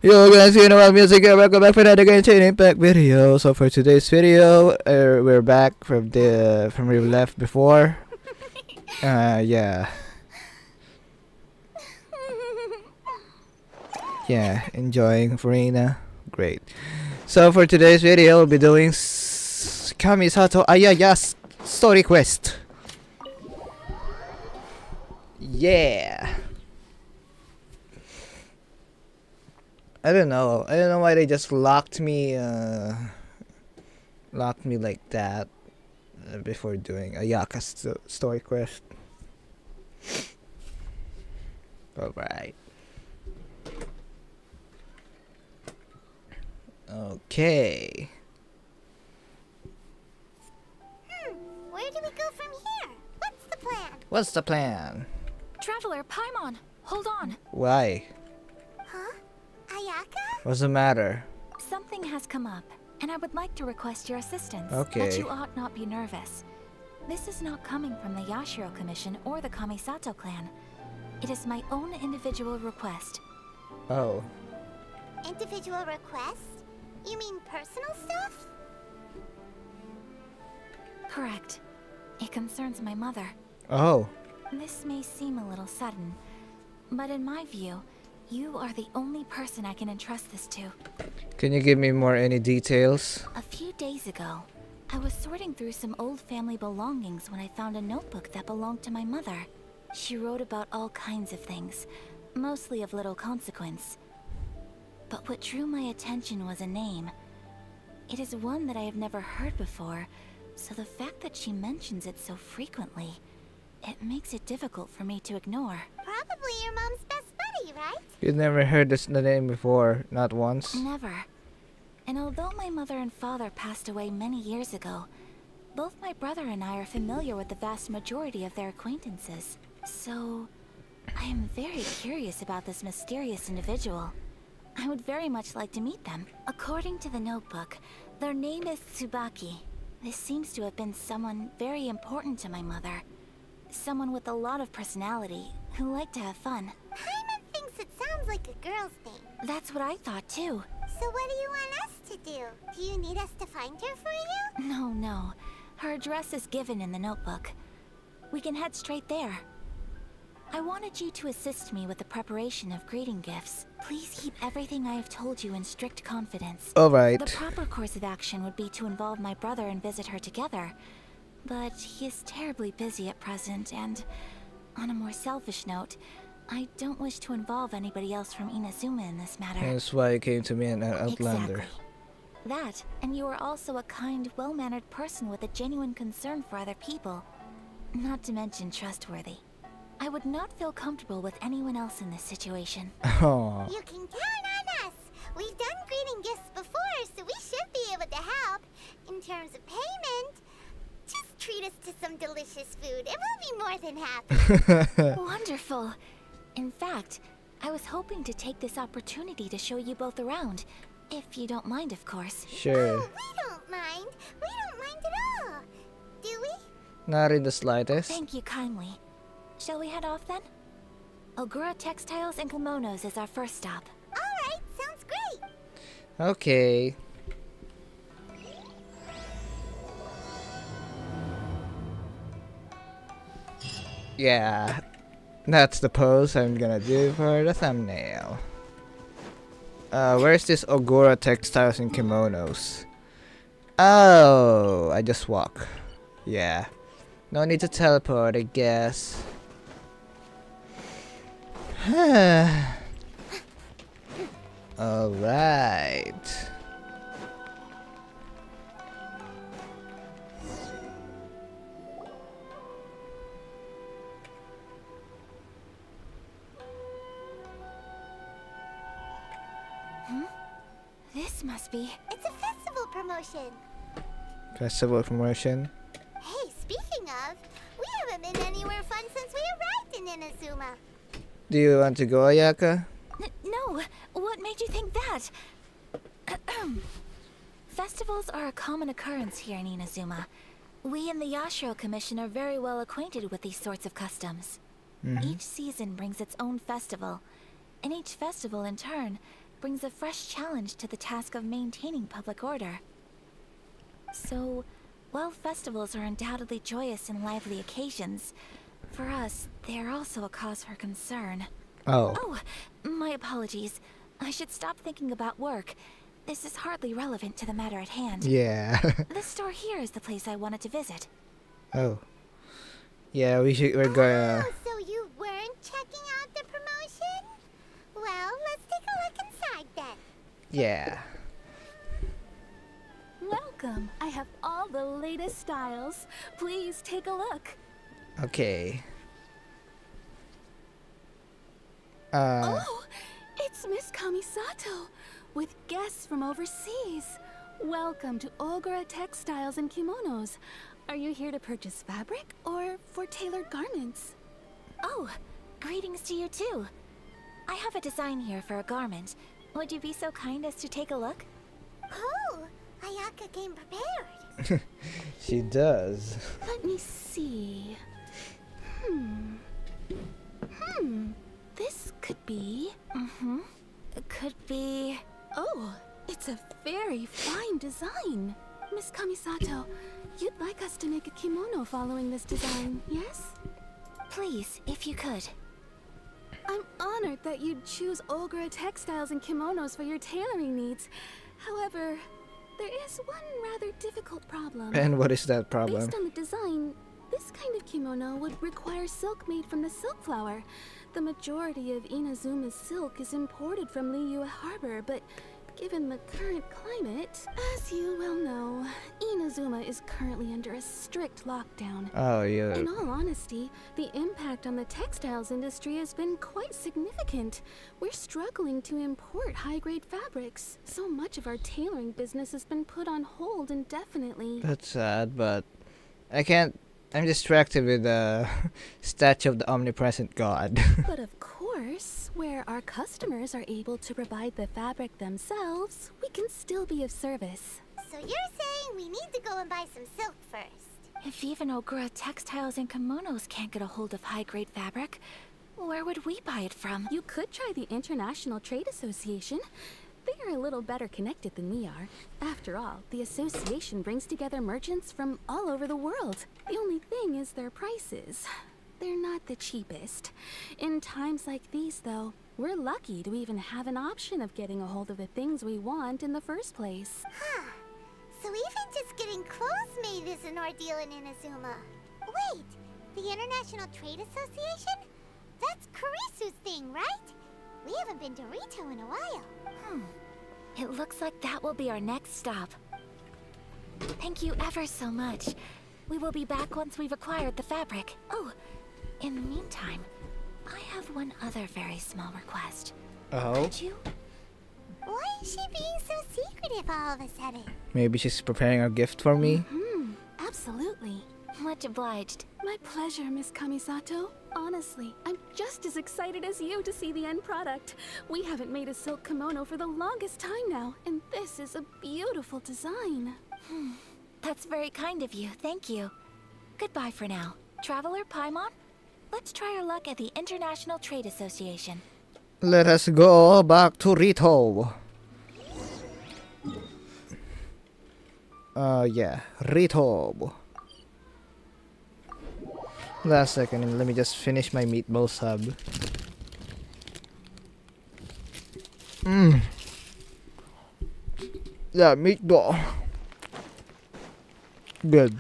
Yo guys, you know what music and welcome back for another Genshin Impact video. So for today's video, we're back from where we left before. Yeah. Yeah, enjoying Farina. Great. So for today's video, we'll be doing Kamisato Ayaka's story quest. Yeah. I don't know why they just locked me like that before doing Ayaka's story quest. Alright. Okay. Where do we go from here? What's the plan? What's the plan? Traveler, Paimon, hold on. Why? Huh? Ayaka? What's the matter? Something has come up, and I would like to request your assistance. Okay. But you ought not be nervous. This is not coming from the Yashiro Commission or the Kamisato clan. It is my own individual request. Oh. Individual request? You mean personal stuff? Correct. It concerns my mother. Oh. This may seem a little sudden, but in my view, you are the only person I can entrust this to. Can you give me any details? A few days ago, I was sorting through some old family belongings when I found a notebook that belonged to my mother. She wrote about all kinds of things, mostly of little consequence. But what drew my attention was a name. It is one that I have never heard before, so the fact that she mentions it so frequently, it makes it difficult for me to ignore. Probably your mom's best buddy, right? You've never heard the name before, not once? Never. And although my mother and father passed away many years ago, both my brother and I are familiar with the vast majority of their acquaintances. So, I am very curious about this mysterious individual. I would very much like to meet them. According to the notebook, their name is Tsubaki. This seems to have been someone very important to my mother. Someone with a lot of personality, who liked to have fun. Paimon thinks it sounds like a girl's name. That's what I thought too. So what do you want us to do? Do you need us to find her for you? No. Her address is given in the notebook. We can head straight there. I wanted you to assist me with the preparation of greeting gifts. Please keep everything I have told you in strict confidence. Alright. The proper course of action would be to involve my brother and visit her together. But he is terribly busy at present, and on a more selfish note, I don't wish to involve anybody else from Inazuma in this matter. That's why you came to me an Outlander. Exactly. That, and you are also a kind, well-mannered person with a genuine concern for other people. Not to mention trustworthy. I would not feel comfortable with anyone else in this situation. Oh. You can count on us. We've done greeting gifts before, so we should be able to help. In terms of payment, just treat us to some delicious food and we'll be more than happy. Wonderful. In fact, I was hoping to take this opportunity to show you both around. If you don't mind, of course. Sure. Oh, we don't mind. We don't mind at all. Do we? Not in the slightest. Thank you kindly. Shall we head off then? Ogura Textiles and Kimonos is our first stop. Alright, sounds great. Okay. Yeah. That's the pose I'm gonna do for the thumbnail. Where's this Ogura Textiles and Kimonos? Oh, I just walk. Yeah. No need to teleport, I guess. Alright. This must be... It's a festival promotion. Festival promotion. Hey, speaking of, we haven't been anywhere fun since we arrived in Inazuma. Do you want to go, Ayaka? No, what made you think that? Festivals are a common occurrence here in Inazuma. We in the Yashiro Commission are very well acquainted with these sorts of customs. Each season brings its own festival, and each festival in turn brings a fresh challenge to the task of maintaining public order. So, while festivals are undoubtedly joyous and lively occasions, for us, they are also a cause for concern. Oh. Oh, my apologies. I should stop thinking about work. This is hardly relevant to the matter at hand. Yeah. The store here is the place I wanted to visit. Oh. Yeah, we're gonna... Oh, so you weren't checking out the promotion? Well, let's take a look inside then. Yeah. Welcome. I have all the latest styles. Please take a look. Okay. Oh, it's Miss Kamisato with guests from overseas. Welcome to Ogura Textiles and Kimonos. Are you here to purchase fabric or for tailored garments? Oh, greetings to you too. I have a design here for a garment. Would you be so kind as to take a look? Oh, Ayaka came prepared. She does. Let me see. This could be... It could be... Oh, it's a very fine design. Miss Kamisato, you'd like us to make a kimono following this design, yes? Please, if you could. I'm honored that you'd choose Ogura Textiles and Kimonos for your tailoring needs. However, there is one rather difficult problem. And what is that problem? Based on the design, this kind of kimono would require silk made from the silk flower. The majority of Inazuma's silk is imported from Liyue Harbor, but given the current climate, as you well know, Inazuma is currently under a strict lockdown. Oh, yeah. In all honesty, the impact on the textiles industry has been quite significant. We're struggling to import high-grade fabrics. So much of our tailoring business has been put on hold indefinitely. That's sad, but I can't... I'm distracted with the statue of the omnipresent god. But of course, where our customers are able to provide the fabric themselves, we can still be of service. So you're saying we need to go and buy some silk first? If even Ogura Textiles and Kimonos can't get a hold of high-grade fabric, where would we buy it from? You could try the International Trade Association. They are a little better connected than we are. After all, the association brings together merchants from all over the world. The only thing is their prices. They're not the cheapest. In times like these, though, we're lucky to even have an option of getting a hold of the things we want in the first place. Huh. So even just getting clothes made is an ordeal in Inazuma. Wait, the International Trade Association? That's Kurisu's thing, right? We haven't been to Rito in a while. It looks like that will be our next stop. Thank you ever so much. We will be back once we've acquired the fabric. Oh, in the meantime, I have one other very small request. Oh? Could you? Why is she being so secretive all of a sudden? Maybe she's preparing a gift for me? Absolutely. Much obliged. My pleasure, Miss Kamisato. Honestly, I'm just as excited as you to see the end product. We haven't made a silk kimono for the longest time now, and this is a beautiful design. That's very kind of you. Thank you. Goodbye for now. Traveler Paimon, let's try our luck at the International Trade Association. Let us go back to Rito. Yeah, Rito. Last second, let me just finish my meatball sub. Yeah, meatball. Good.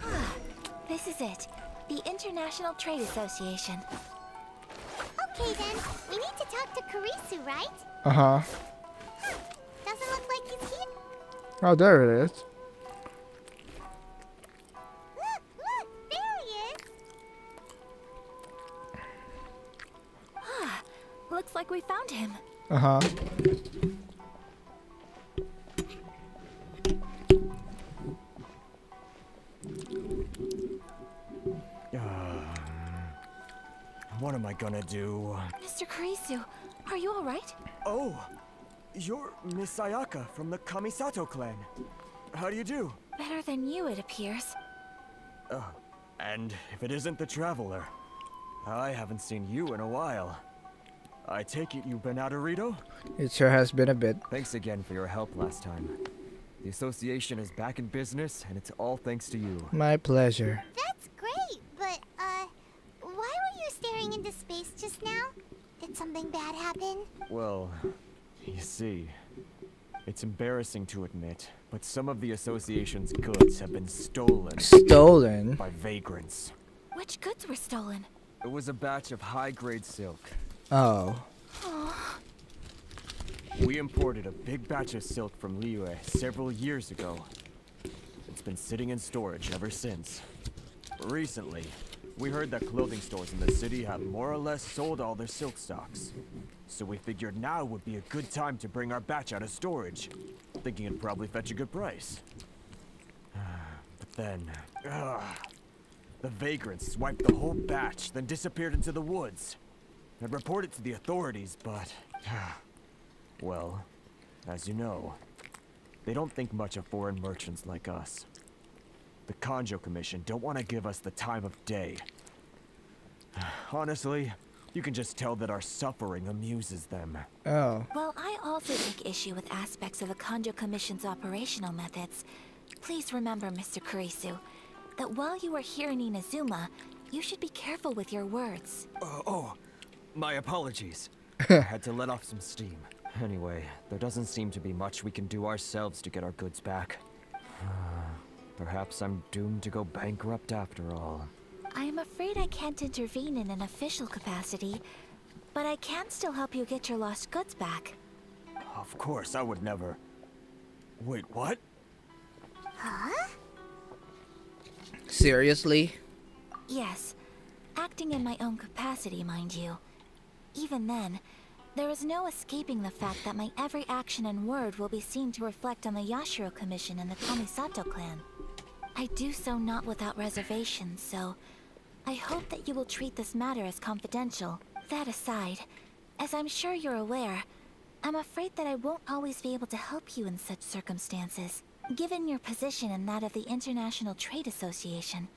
This is it. The International Trade Association. Okay then, we need to talk to Kurisu, right? Uh-huh. Doesn't look like he's here. Oh, there it is. Look, there he is. Looks like we found him. Uh-huh. What am I gonna do? Mr. Kurisu, are you alright? Oh, you're Miss Ayaka from the Kamisato clan. How do you do? Better than you, it appears. Oh, and if it isn't the Traveler, I haven't seen you in a while. I take it you've been out of Rito? It sure has been a bit. Thanks again for your help last time. The association is back in business, and it's all thanks to you. My pleasure. That's great, but, why were you staring into space just now? Did something bad happen? Well, you see, it's embarrassing to admit, but some of the association's goods have been stolen Stolen? by vagrants. Which goods were stolen? It was a batch of high-grade silk. Oh. We imported a big batch of silk from Liyue several years ago. It's been sitting in storage ever since. Recently, we heard that clothing stores in the city have more or less sold all their silk stocks. So we figured now would be a good time to bring our batch out of storage, thinking it'd probably fetch a good price. But then, the vagrants swiped the whole batch, then disappeared into the woods. I'd report it to the authorities, but... well, as you know, they don't think much of foreign merchants like us. The Kanjo Commission don't want to give us the time of day. Honestly, you can just tell that our suffering amuses them. Oh. Well, I also take issue with aspects of the Kanjo Commission's operational methods. Please remember, Mr. Kurisu, that while you are here in Inazuma, you should be careful with your words. My apologies. I had to let off some steam. Anyway, there doesn't seem to be much we can do ourselves to get our goods back. Perhaps I'm doomed to go bankrupt after all. I am afraid I can't intervene in an official capacity, but I can still help you get your lost goods back. Of course, I would never... Wait, what? Huh? Seriously? Yes, acting in my own capacity, mind you. Even then, there is no escaping the fact that my every action and word will be seen to reflect on the Yashiro Commission and the Kamisato clan. I do so not without reservations, so I hope that you will treat this matter as confidential. That aside, as I'm sure you're aware, I'm afraid that I won't always be able to help you in such circumstances. Given your position and that of the International Trade Association,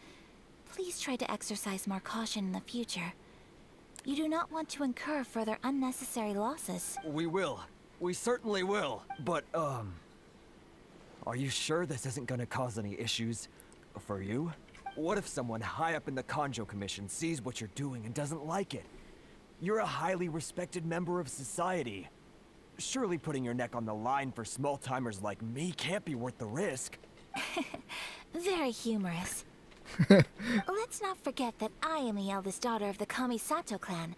please try to exercise more caution in the future. You do not want to incur further unnecessary losses. We will. We certainly will. But, are you sure this isn't gonna cause any issues for you? What if someone high up in the Kanjo Commission sees what you're doing and doesn't like it? You're a highly respected member of society. Surely putting your neck on the line for small-timers like me can't be worth the risk. Very humorous. Let's not forget that I am the eldest daughter of the Kamisato clan.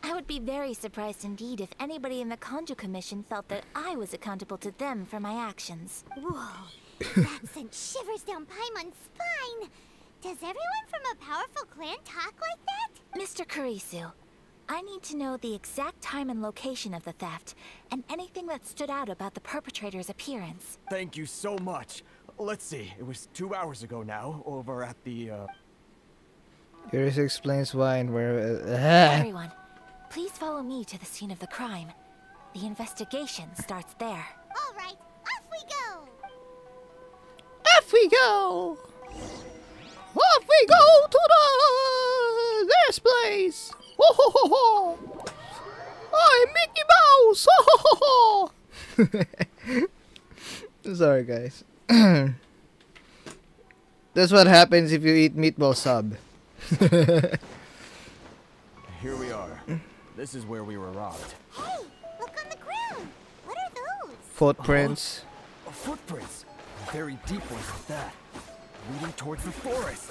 I would be very surprised indeed if anybody in the Kanjo Commission felt that I was accountable to them for my actions. Whoa, that sent shivers down Paimon's spine. Does everyone from a powerful clan talk like that? Mr. Kurisu, I need to know the exact time and location of the theft, and anything that stood out about the perpetrator's appearance. Thank you so much. Let's see, it was 2 hours ago now, over at the, This explains why and where... Everyone, please follow me to the scene of the crime. The investigation starts there. All right, off we go. Off we go! Off we go to this place! Ho ho ho ho! I'm Mickey Mouse! Ho ho ho ho! Sorry guys. That's what happens if you eat meatball sub. Here we are. This is where we were robbed. Hey, look on the ground. What are those? Footprints. Footprints. Very deep ones like that. Leading towards the forest.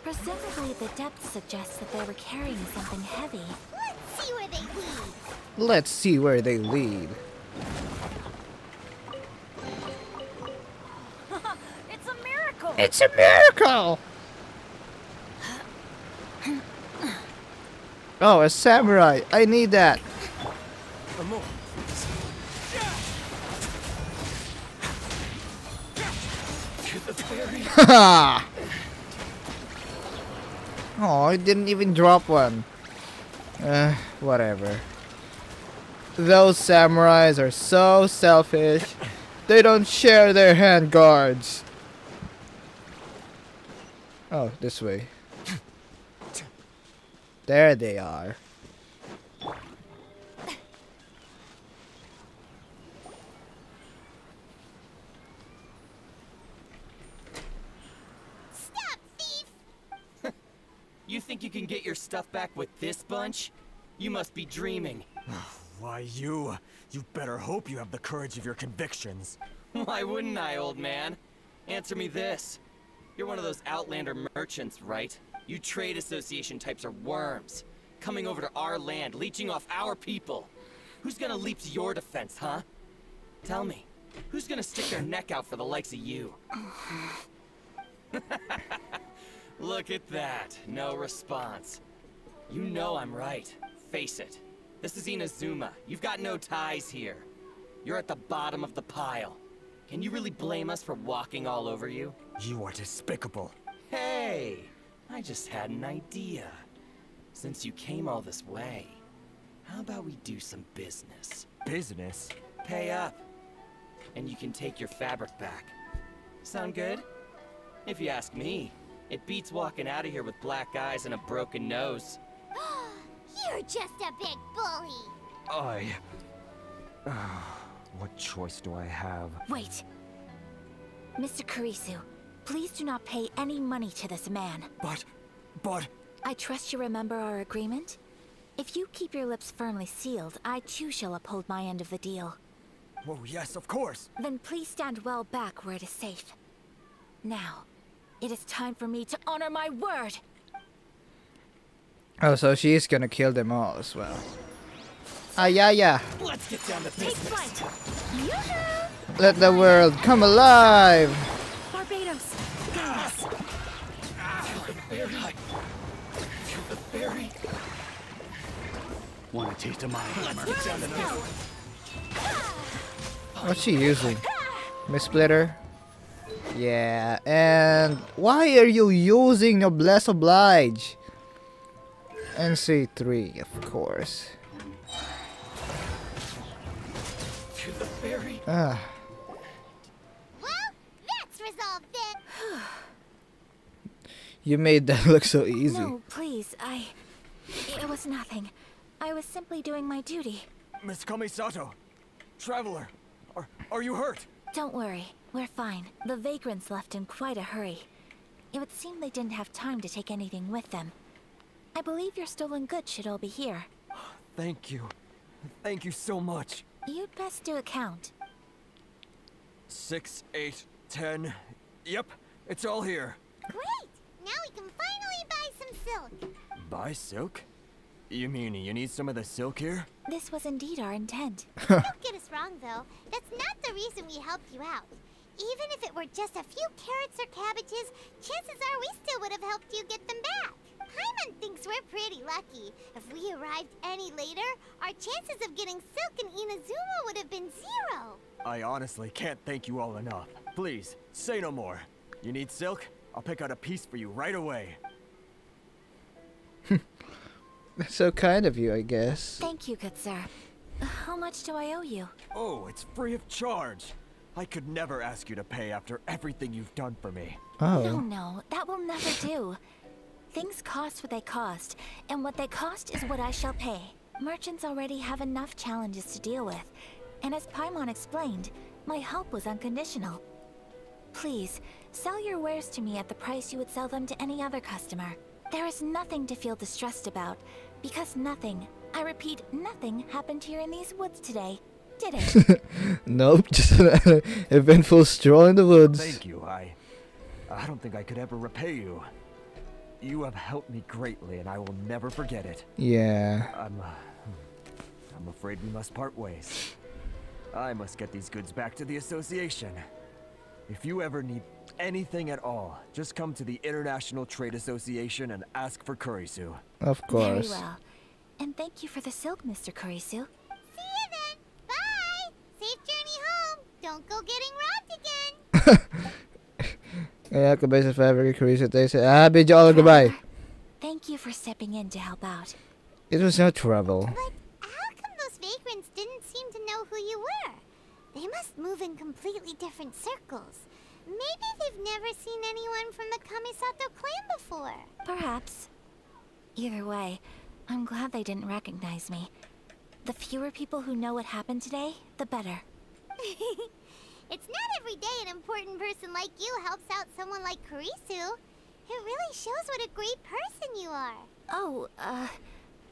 Presumably the depth suggests that they were carrying something heavy. Let's see where they lead. Let's see where they lead. It's a miracle! It's a miracle! Oh, a samurai! I need that! Haha! Oh, I didn't even drop one. Whatever. Those samurais are so selfish. They don't share their hand guards. Oh, this way. There they are. you can get your stuff back with this bunch? You must be dreaming. Why, you better hope you have the courage of your convictions. Why wouldn't I, old man? Answer me this. You're one of those Outlander merchants, right? You trade association types are worms. Coming over to our land, leeching off our people. Who's gonna leap to your defense, huh? Tell me, who's gonna stick their neck out for the likes of you? Look at that, no response. You know I'm right, face it. This is Inazuma, you've got no ties here. You're at the bottom of the pile. Can you really blame us for walking all over you? You are despicable. Hey, I just had an idea. Since you came all this way, how about we do some business? Business? Pay up, and you can take your fabric back. Sound good? If you ask me, it beats walking out of here with black eyes and a broken nose. You're just a big bully. What choice do I have? Wait. Mr. Kurisu, please do not pay any money to this man. But... I trust you remember our agreement? If you keep your lips firmly sealed, I too shall uphold my end of the deal. Oh, yes, of course. Then please stand well back where it is safe. Now, it is time for me to honor my word! Oh, so she is gonna kill them all as well. Ayaya! Let's get down to Take business. flight! Yoo-hoo! Let the world come alive! Barbados! Gas! Feel the fairy. Want a taste of my hammer? Let's get down to business. What's she using? Miss Splitter? Yeah, and why are you using Noblesse Oblige? NC3, of course. To the fairy. Ah. Well, that's resolved then. You made that look so easy. No, please, it was nothing. I was simply doing my duty. Miss Kamisato! Traveler! Are you hurt? Don't worry, we're fine. The vagrants left in quite a hurry. It would seem they didn't have time to take anything with them. I believe your stolen goods should all be here. Thank you. Thank you so much. You'd best do a count. 6, 8, 10. Yep, it's all here. Great! Now we can finally buy some silk. Buy silk? You mean you need some of the silk here? This was indeed our intent. Don't get us wrong, though. That's not the reason we helped you out. Even if it were just a few carrots or cabbages, chances are we still would have helped you get them back. Paimon thinks we're pretty lucky. If we arrived any later, our chances of getting silk in Inazuma would have been 0. I honestly can't thank you all enough. Please, say no more. You need silk? I'll pick out a piece for you right away. That's so kind of you, I guess. Thank you, good sir. How much do I owe you? Oh, it's free of charge. I could never ask you to pay after everything you've done for me. No, Oh. no, that will never do. Things cost what they cost, and what they cost is what I shall pay. Merchants already have enough challenges to deal with, and as Paimon explained, my help was unconditional. Please, sell your wares to me at the price you would sell them to any other customer. There is nothing to feel distressed about, because nothing, I repeat, nothing happened here in these woods today, did it? Nope, just an eventful stroll in the woods. Thank you. I don't think I could ever repay you. You have helped me greatly, and I will never forget it. Yeah. I'm afraid we must part ways. I must get these goods back to the association. If you ever need anything at all, just come to the International Trade Association and ask for Kurisu. Of course. Very well. And thank you for the silk, Mr. Kurisu. See you then. Bye. Safe journey home. Don't go getting robbed again. Ayaka based on fabric increase they say, bid you all goodbye. Thank you for stepping in to help out. It was no trouble. But how come those vagrants didn't seem to know who you were? They must move in completely different circles. Maybe they've never seen anyone from the Kamisato clan before. Perhaps. Either way, I'm glad they didn't recognize me. The fewer people who know what happened today, the better. It's not every day an important person like you helps out someone like Kurisu. It really shows what a great person you are. Oh,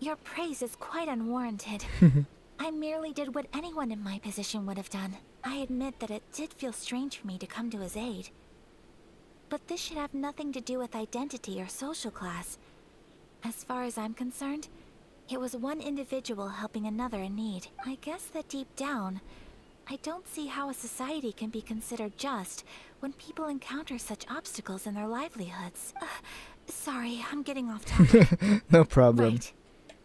your praise is quite unwarranted. I merely did what anyone in my position would have done. I admit that it did feel strange for me to come to his aid. But this should have nothing to do with identity or social class. As far as I'm concerned, it was one individual helping another in need. I guess that deep down, I don't see how a society can be considered just when people encounter such obstacles in their livelihoods. Sorry, I'm getting off topic. No problem. Right.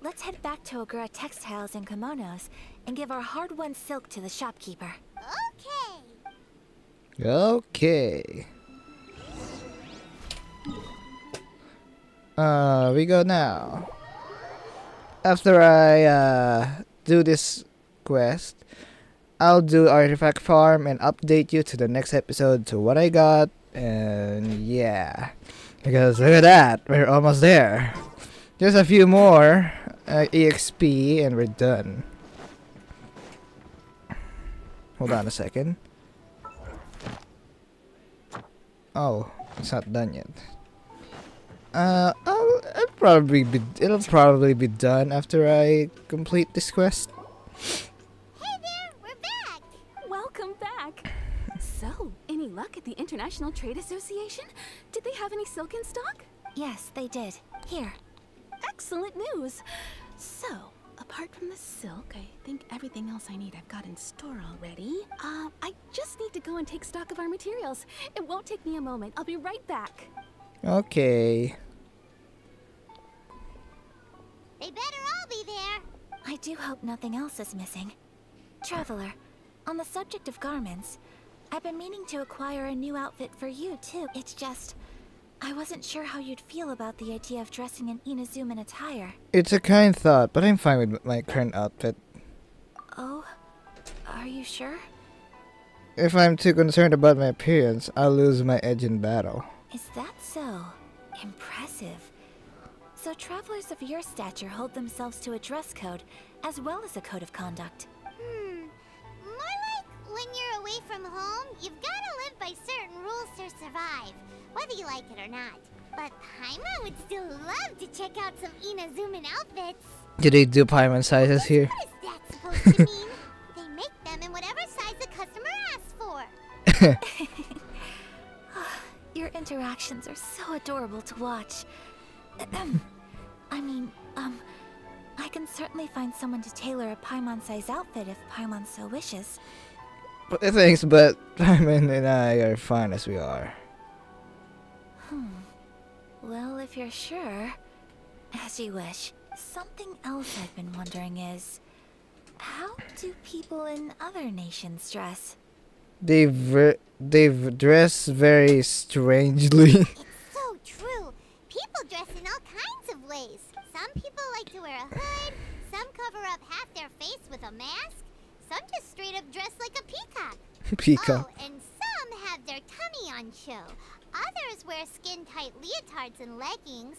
Let's head back to Ogura Textiles and Kimonos and give our hard-won silk to the shopkeeper. Okay. Okay. We go now. After I do this quest, I'll do artifact farm and update you to the next episode to what I got, and yeah. Because look at that, we're almost there. Just a few more EXP and we're done. Hold on a second. Oh, it's not done yet. It'll probably be done after I complete this quest. Hey there, we're back. Welcome back. So, any luck at the International Trade Association? Did they have any silk in stock? Yes, they did. Here. Excellent news. So, apart from the silk, I think everything else I need I've got in store already. I just need to go and take stock of our materials. It won't take me a moment. I'll be right back. Okay. They better all be there. I do hope nothing else is missing. Traveler, on the subject of garments, I've been meaning to acquire a new outfit for you, too. It's just, I wasn't sure how you'd feel about the idea of dressing in Inazuman attire. It's a kind thought, but I'm fine with my current outfit. Oh? Are you sure? If I'm too concerned about my appearance, I'll lose my edge in battle. Is that so? Impressive. So travelers of your stature hold themselves to a dress code, as well as a code of conduct. More like when you're away from home, you've got to live by certain rules to survive, whether you like it or not. But Paimon would still love to check out some Inazuman outfits. Do they do Paimon sizes here? What is that supposed to mean? They make them in whatever size the customer asks for. Your interactions are so adorable to watch. I can certainly find someone to tailor a Paimon-size outfit if Paimon so wishes. Thanks, but Paimon and I are fine as we are. Well, if you're sure, as you wish. Something else I've been wondering is, how do people in other nations dress? They've dressed very strangely. It's so true. People dress in all kinds of ways. Some people like to wear a hood, some cover up half their face with a mask, some just straight up dress like a peacock. Peacock. Oh, and some have their tummy on show. Others wear skin-tight leotards and leggings.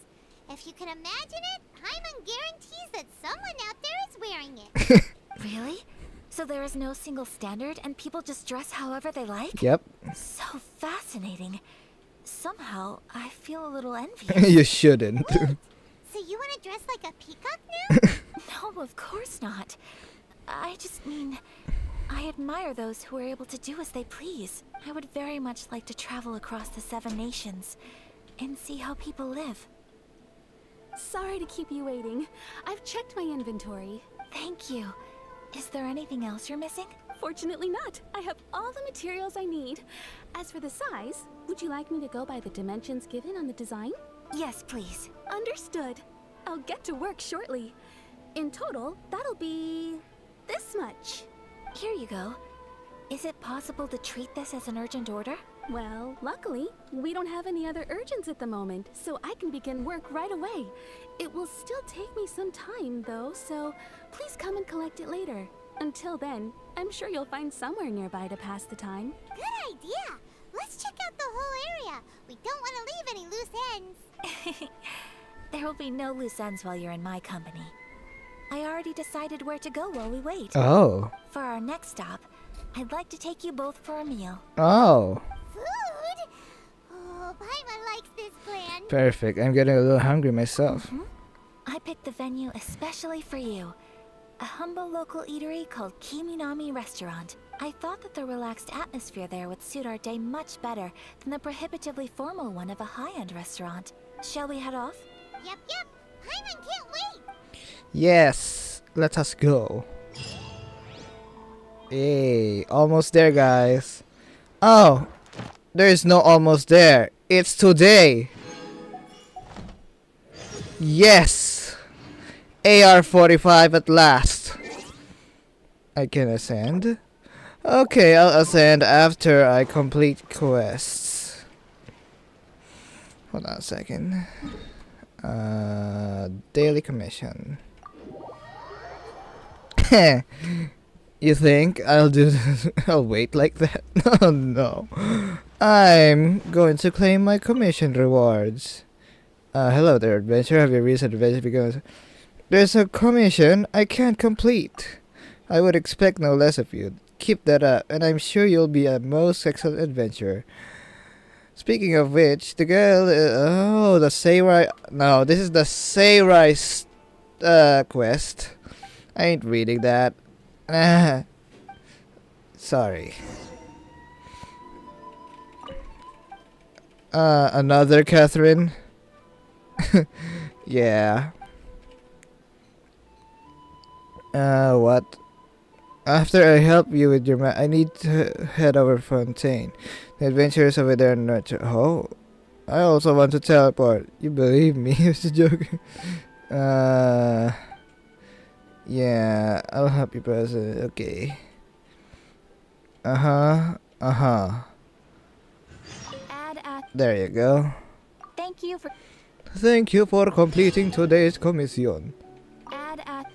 If you can imagine it, Paimon guarantees that someone out there is wearing it. Really? So there is no single standard and people just dress however they like? Yep. So fascinating. Somehow, I feel a little envious. You shouldn't. So you want to dress like a peacock now? No, of course not. I just mean, I admire those who are able to do as they please. I would very much like to travel across the 7 nations and see how people live. Sorry to keep you waiting. I've checked my inventory. Thank you. Is there anything else you're missing? Fortunately not. I have all the materials I need. As for the size, would you like me to go by the dimensions given on the design? Yes, please. Understood. I'll get to work shortly. In total, that'll be this much. Here you go. Is it possible to treat this as an urgent order? Well, luckily, we don't have any other urgents at the moment, so I can begin work right away. It will still take me some time, though, so please come and collect it later. Until then, I'm sure you'll find somewhere nearby to pass the time. Good idea. Let's check out the whole area. We don't want to leave any loose ends. There will be no loose ends while you're in my company. I already decided where to go while we wait. Oh. For our next stop, I'd like to take you both for a meal. Oh. Food? Oh, Paimon likes this plan. Perfect. I'm getting a little hungry myself. picked the venue especially for you. A humble local eatery called Kiminami Restaurant. I thought that the relaxed atmosphere there would suit our day much better than the prohibitively formal one of a high-end restaurant. Shall we head off? Yep. Paimon can't wait. Yes, let us go. Hey, almost there, guys. Oh, there is no almost there. It's today. Yes, AR-45 at last. I can ascend. Okay, I'll ascend after I complete quests. Hold on a second. Daily commission. You think I'll do this? I'll wait like that? Oh no. I'm going to claim my commission rewards. Hello there, adventurer. Have your recent adventure begun? There's a commission I can't complete. I would expect no less of you. Keep that up, and I'm sure you'll be a most excellent adventurer. Speaking of which, the girl... oh, the Samurai... No, this is the Samurai quest. I ain't reading that. Sorry. Another Catherine? Yeah. What? After I help you with your I need to head over Fontaine. The adventurers over there nurture. Oh, I also want to teleport. You believe me? It's a joke. Yeah, I'll help you, person. Okay. Add at. There you go. Thank you for. Thank you for completing today's commission. Add at.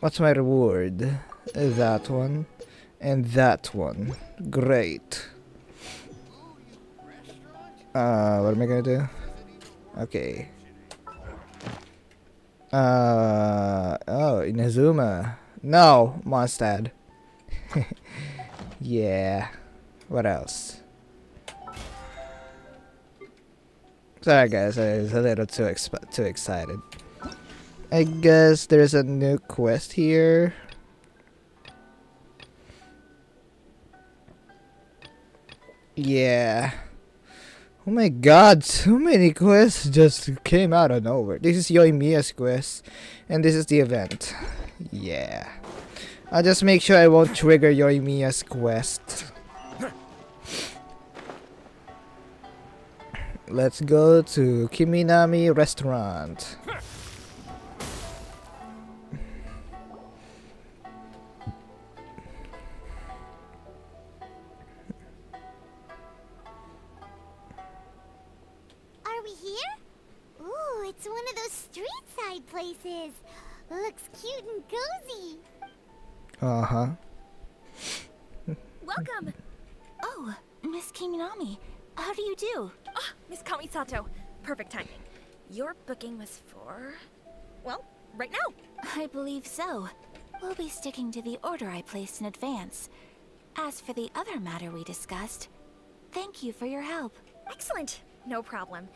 What's my reward? That one. And that one. Great. What am I gonna do? Okay. Oh, Inazuma. No, Mondstadt. Yeah. What else? Sorry guys, I was a little too excited. I guess there's a new quest here. Yeah. Oh my god, so many quests just came out of nowhere. This is Yoimiya's quest, and this is the event. Yeah. I'll just make sure I won't trigger Yoimiya's quest. Let's go to Kiminami Restaurant. Are we here? Ooh, it's one of those street side places. Looks cute and cozy. Uh-huh. Welcome! Oh, Miss Kiminami. How do you do? Ah, Miss Kamisato. Perfect timing. Your booking was for... well, right now. I believe so. We'll be sticking to the order I placed in advance. As for the other matter we discussed, thank you for your help. Excellent. No problem.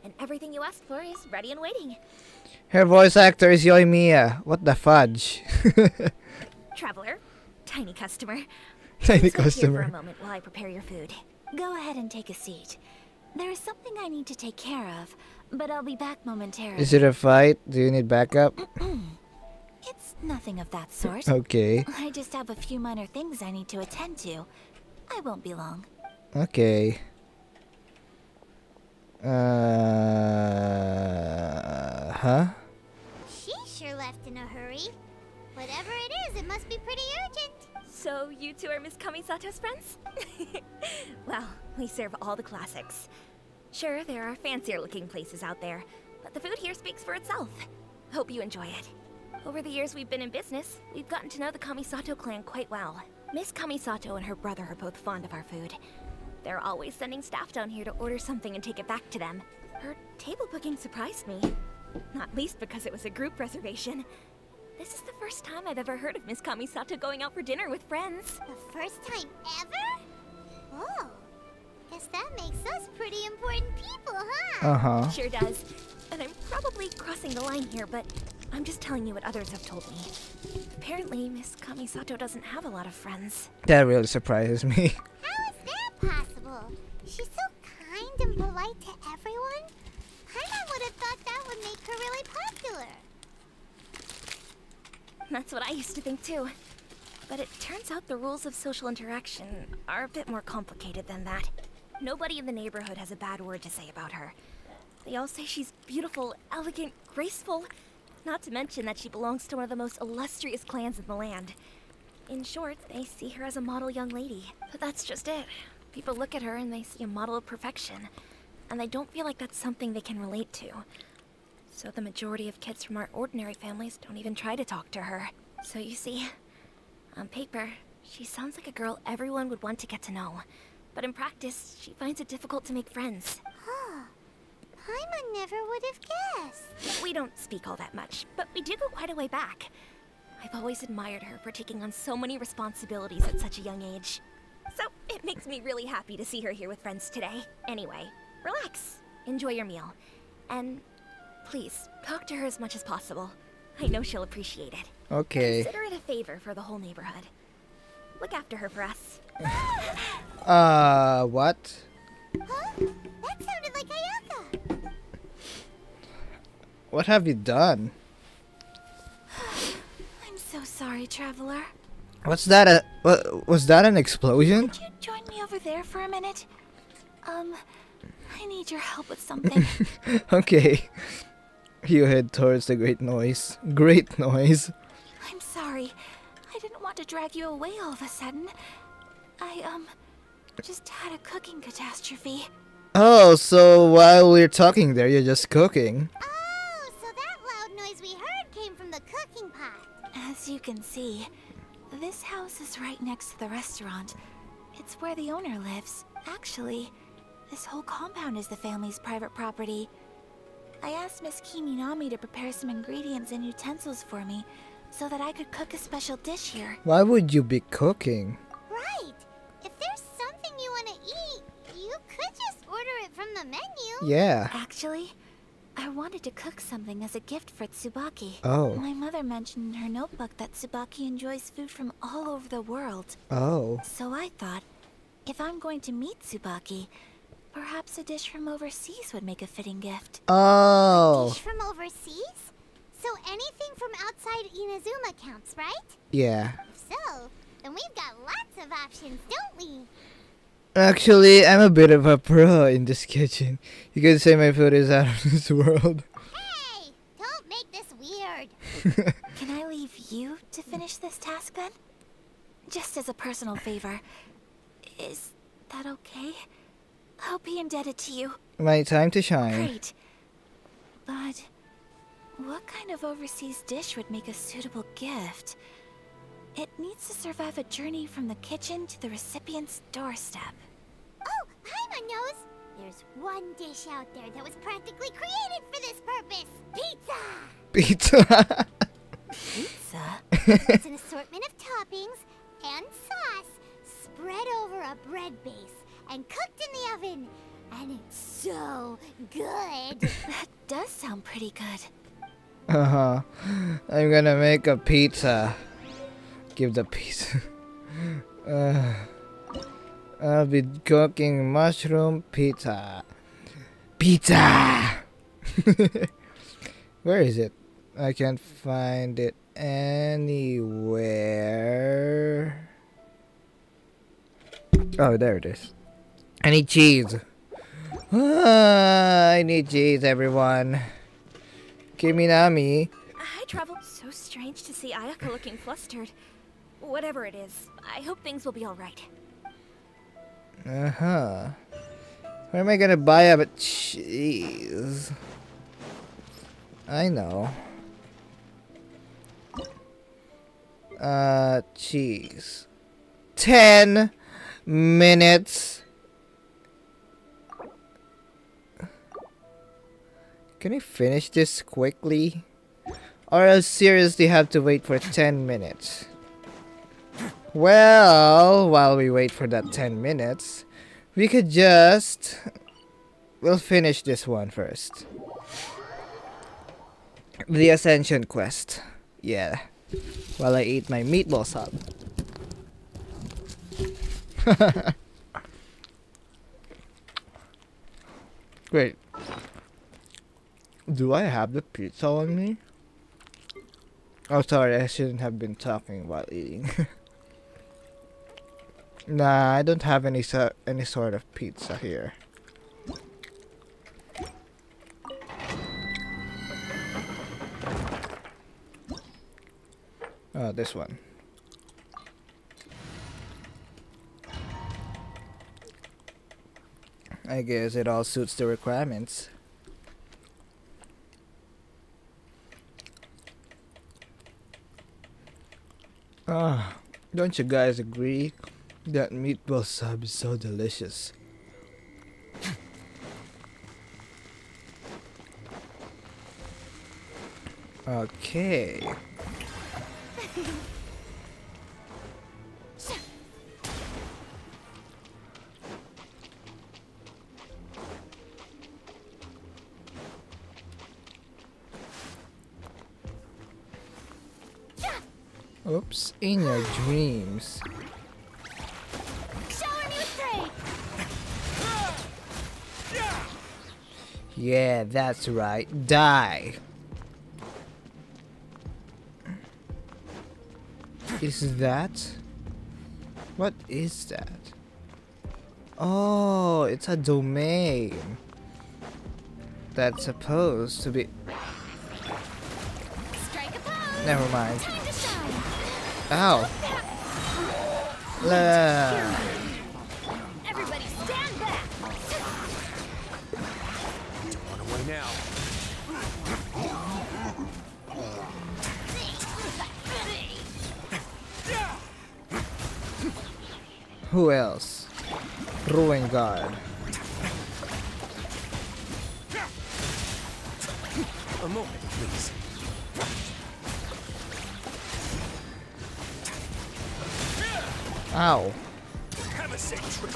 And everything you asked for is ready and waiting. Her voice actor is Yoimiya. What the fudge? Traveler. Tiny customer. Tiny Please wait here customer. for a moment while I prepare your food. Go ahead and take a seat. There is something I need to take care of, but I'll be back momentarily. Is it a fight? Do you need backup? It's nothing of that sort. Okay. I just have a few minor things I need to attend to. I won't be long. Okay. Huh? She sure left in a hurry. Whatever it is, it must be pretty urgent. So, you two are Miss Kamisato's friends? Well, we serve all the classics. Sure, there are fancier looking places out there, but the food here speaks for itself. Hope you enjoy it. Over the years we've been in business, we've gotten to know the Kamisato clan quite well. Miss Kamisato and her brother are both fond of our food. They're always sending staff down here to order something and take it back to them. Her table booking surprised me, not least because it was a group reservation. This is the first time I've ever heard of Miss Kamisato going out for dinner with friends. The first time ever? Oh, guess that makes us pretty important people, huh? Uh-huh. Sure does. And I'm probably crossing crossing the line here, but I'm just telling you what others have told me. Apparently, Miss Kamisato doesn't have a lot of friends. That really surprises me. How is that possible? She's so kind and polite to everyone. Paimon would have thought that would make her really popular. That's what I used to think too. But it turns out the rules of social interaction are a bit more complicated than that. Nobody in the neighborhood has a bad word to say about her. They all say she's beautiful, elegant, graceful. Not to mention that she belongs to one of the most illustrious clans in the land. In short, they see her as a model young lady. But that's just it. People look at her and they see a model of perfection. And they don't feel like that's something they can relate to. So the majority of kids from our ordinary families don't even try to talk to her. So you see, on paper, she sounds like a girl everyone would want to get to know. But in practice, she finds it difficult to make friends. Huh. Paimon never would have guessed. We don't speak all that much, but we do go quite a way back. I've always admired her for taking on so many responsibilities at such a young age. So it makes me really happy to see her here with friends today. Anyway, relax, enjoy your meal, and please, talk to her as much as possible. I know she'll appreciate it. Okay. Consider it a favor for the whole neighborhood. Look after her for us. What? Huh? That sounded like Ayaka. What have you done? I'm so sorry, traveler. What's that? Was that an explosion? Could you join me over there for a minute? I need your help with something. Okay. You head towards the great noise. Great noise. I'm sorry. I didn't want to drag you away all of a sudden. I just had a cooking catastrophe. Oh, so while we're talking there, you're just cooking. Oh, so that loud noise we heard came from the cooking pot. As you can see, this house is right next to the restaurant. It's where the owner lives. Actually, this whole compound is the family's private property. I asked Miss Kiminami to prepare some ingredients and utensils for me so that I could cook a special dish here. Why would you be cooking? Right. If there's something you want to eat, you could just order it from the menu. Yeah. Actually, I wanted to cook something as a gift for Tsubaki. Oh. My mother mentioned in her notebook that Tsubaki enjoys food from all over the world. Oh. So I thought, if I'm going to meet Tsubaki, perhaps a dish from overseas would make a fitting gift. Oh. Dish from overseas? So anything from outside Inazuma counts, right? Yeah. If so, then we've got lots of options, don't we? Actually, I'm a bit of a pro in this kitchen. You could say my food is out of this world. Hey! Don't make this weird. Can I leave you to finish this task then? Just as a personal favor. Is that okay? I'll be indebted to you. My time to shine. Great. But what kind of overseas dish would make a suitable gift? It needs to survive a journey from the kitchen to the recipient's doorstep. Oh, Paimon knows! There's one dish out there that was practically created for this purpose. Pizza! Pizza. Pizza? It's an assortment of toppings and sauce spread over a bread base and cooked in the oven. And it's so good. That does sound pretty good. Uh-huh. I'm gonna make a pizza. Give the pizza. I'll be cooking mushroom pizza. Pizza! Where is it? I can't find it anywhere. Oh, there it is. I need cheese. I need cheese, everyone. Kiminami. I traveled so strange to see Ayaka looking flustered. Whatever it is, I hope things will be alright. Uh-huh. Where am I gonna buy a cheese? I know. Cheese. 10 minutes. Can I finish this quickly? Or I'll seriously have to wait for 10 minutes? Well, while we wait for that 10 minutes, we could just... We'll finish this one first. The Ascension quest. Yeah. While I eat my meatball sub. Wait. Do I have the pizza on me? Oh, sorry, I shouldn't have been talking while eating. Nah, I don't have any sort of pizza here. Oh, this one. I guess it all suits the requirements. Ah, don't you guys agree? That meatball sub is so delicious. Okay. Oops, in your dreams. Yeah, that's right. Die. Is that? What is that? Oh, it's a domain. That's supposed to be. Never mind. Ow. Everybody stand back. Don't run away now. Who else? Ruin Guard. A moment, please. Ow. Have a safe trip.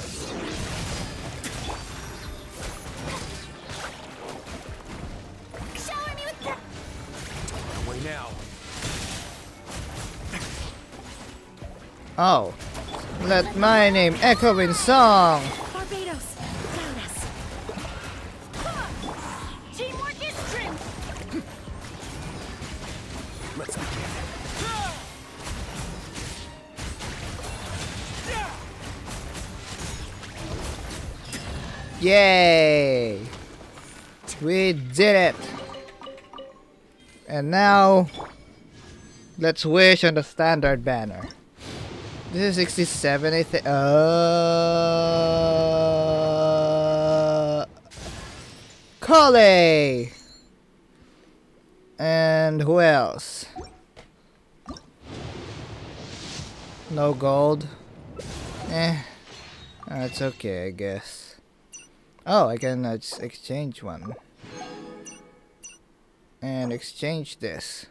Shower me with that. Don't run away now. Oh. Let my name echo in song. Barbados, without us. Teamwork is strength. Let's begin. Yay! We did it! And now, let's wish on the standard banner. This is 67, I think. Kale! And who else? No gold? That's okay, I guess. Oh, I can just exchange one. And exchange this.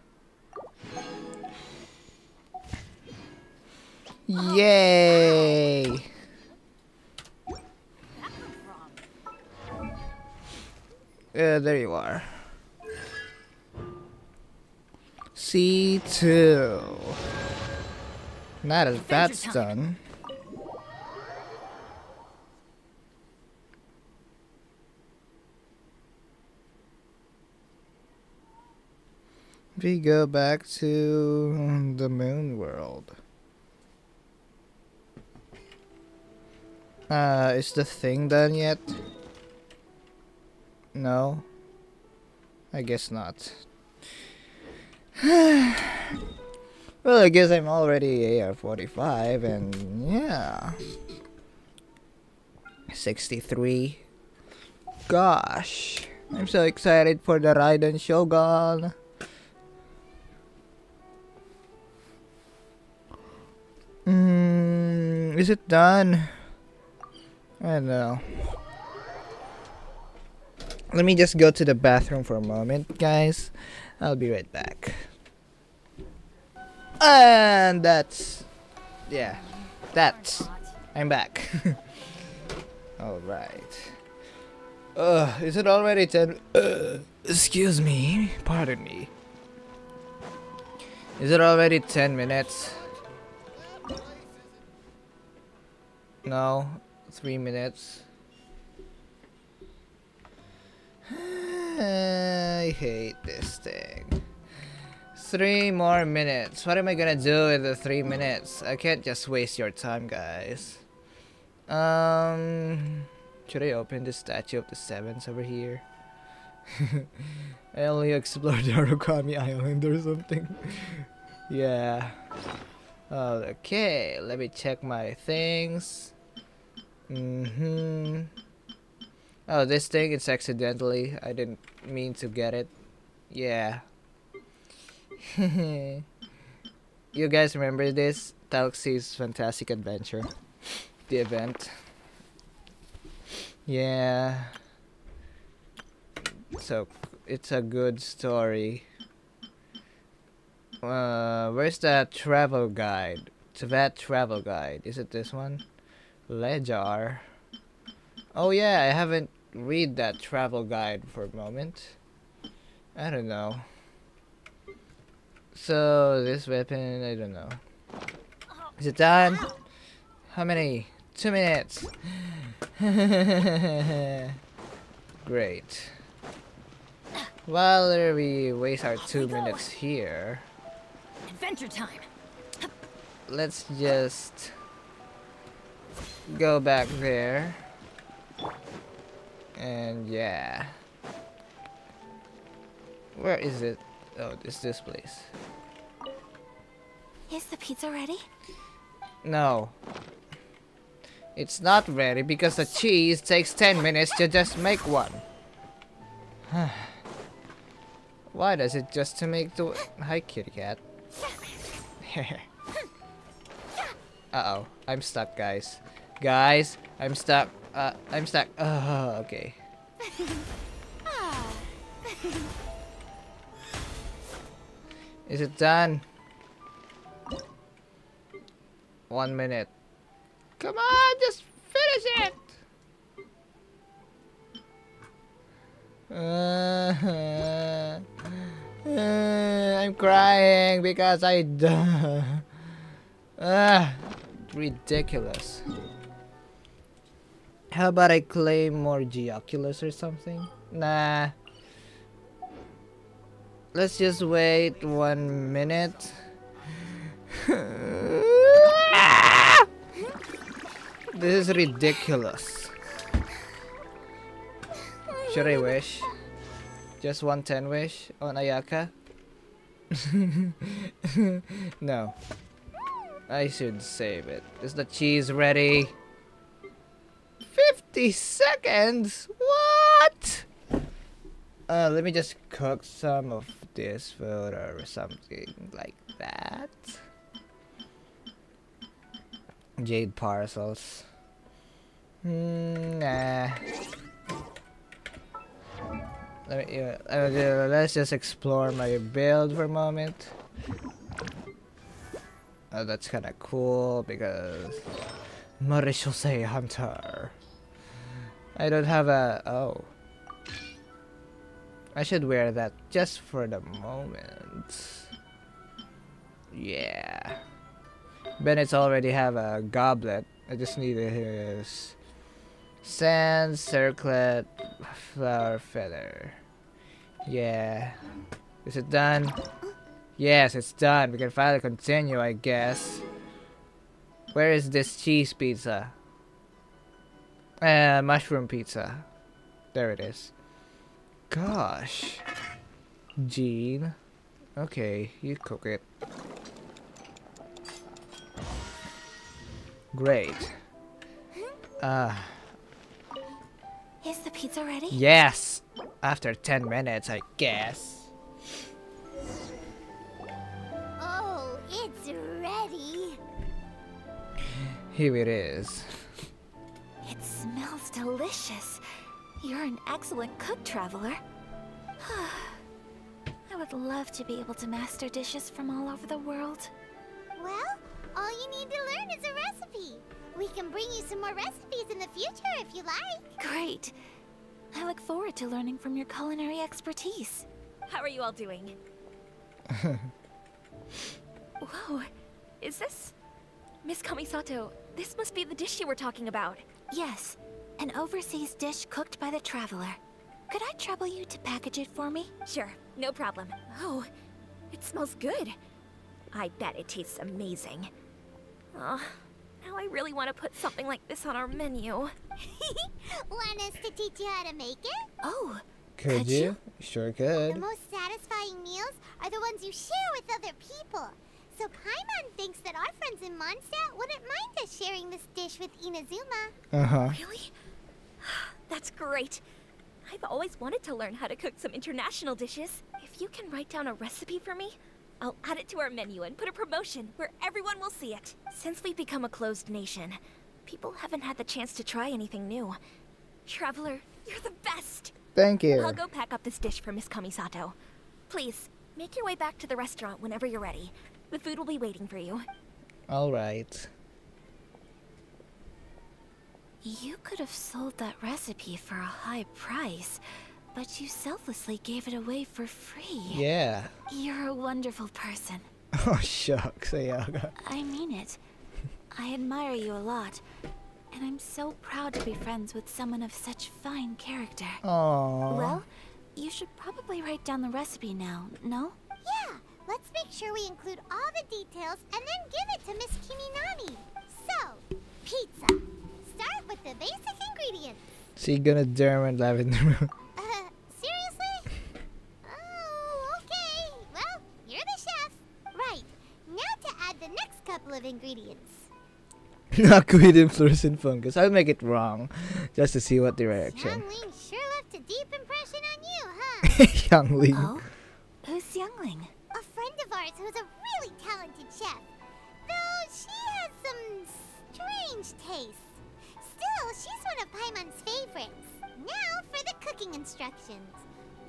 Yay! There you are. C2. Now that that's done. We go back to the moon world. Is the thing done yet? No? I guess not. Well, I guess I'm already AR-45 and yeah. 63. Gosh. I'm so excited for the Raiden Shogun. Is it done? I don't know. Let me just go to the bathroom for a moment, guys. I'll be right back. And that's... yeah. That's... I'm back. Alright. Is it already 10? Excuse me. Pardon me. Is it already 10 minutes? No, 3 minutes. I hate this thing. 3 more minutes. What am I gonna do with the 3 minutes? I can't just waste your time, guys. Should I open the statue of the sevens over here? I only explored the Origami Island or something. Yeah. Okay, let me check my things. Oh, this thing, it's accidentally. I didn't mean to get it. Yeah. You guys remember this? Talxi's Fantastic Adventure. The event. Yeah. So, it's a good story. Where's that travel guide? To that travel guide. Is it this one? Ledger. Oh yeah, I haven't read that travel guide for a moment. I don't know. So, this weapon, I don't know. Is it done? How many? 2 minutes. Great. While we waste our 2 minutes here, Adventure time. let's just go back there. And yeah. Where is it? Oh, it's this place. Is the pizza ready? No. It's not ready because the cheese takes 10 minutes to just make one. Why does it just to make the... Hi, kitty cat. Uh-oh. I'm stuck, guys. Guys, I'm stuck. I'm stuck. Oh, okay. Is it done? 1 minute. Come on, just finish it! I'm crying because I ridiculous. How about I claim more Geoculus or something? Nah. Let's just wait 1 minute. This is ridiculous. Should I wish? Just 110 wish on Ayaka? No. I should save it. Is the cheese ready? 50 seconds? What? Let me just cook some of this food or something like that. Jade parcels. Nah. Let's just explore my build for a moment. Oh, that's kind of cool because Marechaussee Hunter. I don't have a... Oh. I should wear that just for the moment. Yeah. Bennett's already have a goblet. I just need his sand, circlet, flower feather. Yeah. Is it done? Yes, it's done. We can finally continue, I guess. Where is this cheese pizza? Mushroom pizza. There it is. Gosh. Jean. Okay, you cook it. Great. Is the pizza ready? Yes! After 10 minutes, I guess. Oh, it's ready. Here it is. It smells delicious. You're an excellent cook, traveler. I would love to be able to master dishes from all over the world. Well, all you need to learn is a recipe. We can bring you some more recipes in the future if you like. Great. I look forward to learning from your culinary expertise. How are you all doing? Whoa, is this... Miss Kamisato, this must be the dish you were talking about. Yes, an overseas dish cooked by the traveler. Could I trouble you to package it for me? Sure, no problem. Oh, it smells good. I bet it tastes amazing. Oh, now I really want to put something like this on our menu. Want us to teach you how to make it? Oh, Could you? Sure The could. most satisfying meals are the ones you share with other people. So Paimon thinks that our friends in Mondstadt wouldn't mind us sharing this dish with Inazuma. Uh-huh. Really? That's great. I've always wanted to learn how to cook some international dishes. If you can write down a recipe for me, I'll add it to our menu and put a promotion where everyone will see it. Since we've become a closed nation, people haven't had the chance to try anything new. Traveler, you're the best! Thank you. I'll go pack up this dish for Miss Kamisato. Please, make your way back to the restaurant whenever you're ready. The food will be waiting for you. Alright. you could have sold that recipe for a high price, but you selflessly gave it away for free. Yeah. You're a wonderful person. Oh, shucks, Ayaka. I mean it. I admire you a lot, and I'm so proud to be friends with someone of such fine character. Aww. Well, you should probably write down the recipe now, no? Yeah, let's make sure we include all the details and then give it to Miss Kiminami. So, pizza. Start with the basic ingredients. So you're gonna derm and lavender. Seriously? Oh, okay. Well, you're the chef. Right. Now to add the next couple of ingredients. Knockwheat and fluorescent fungus. I'll make it wrong, just to see what the reaction. Youngling sure left a deep impression on you, huh? Youngling. Oh? Who's Youngling? A friend of ours who's a really talented chef. Though she has some strange tastes. Still, she's one of Paimon's favorites. Now for the cooking instructions.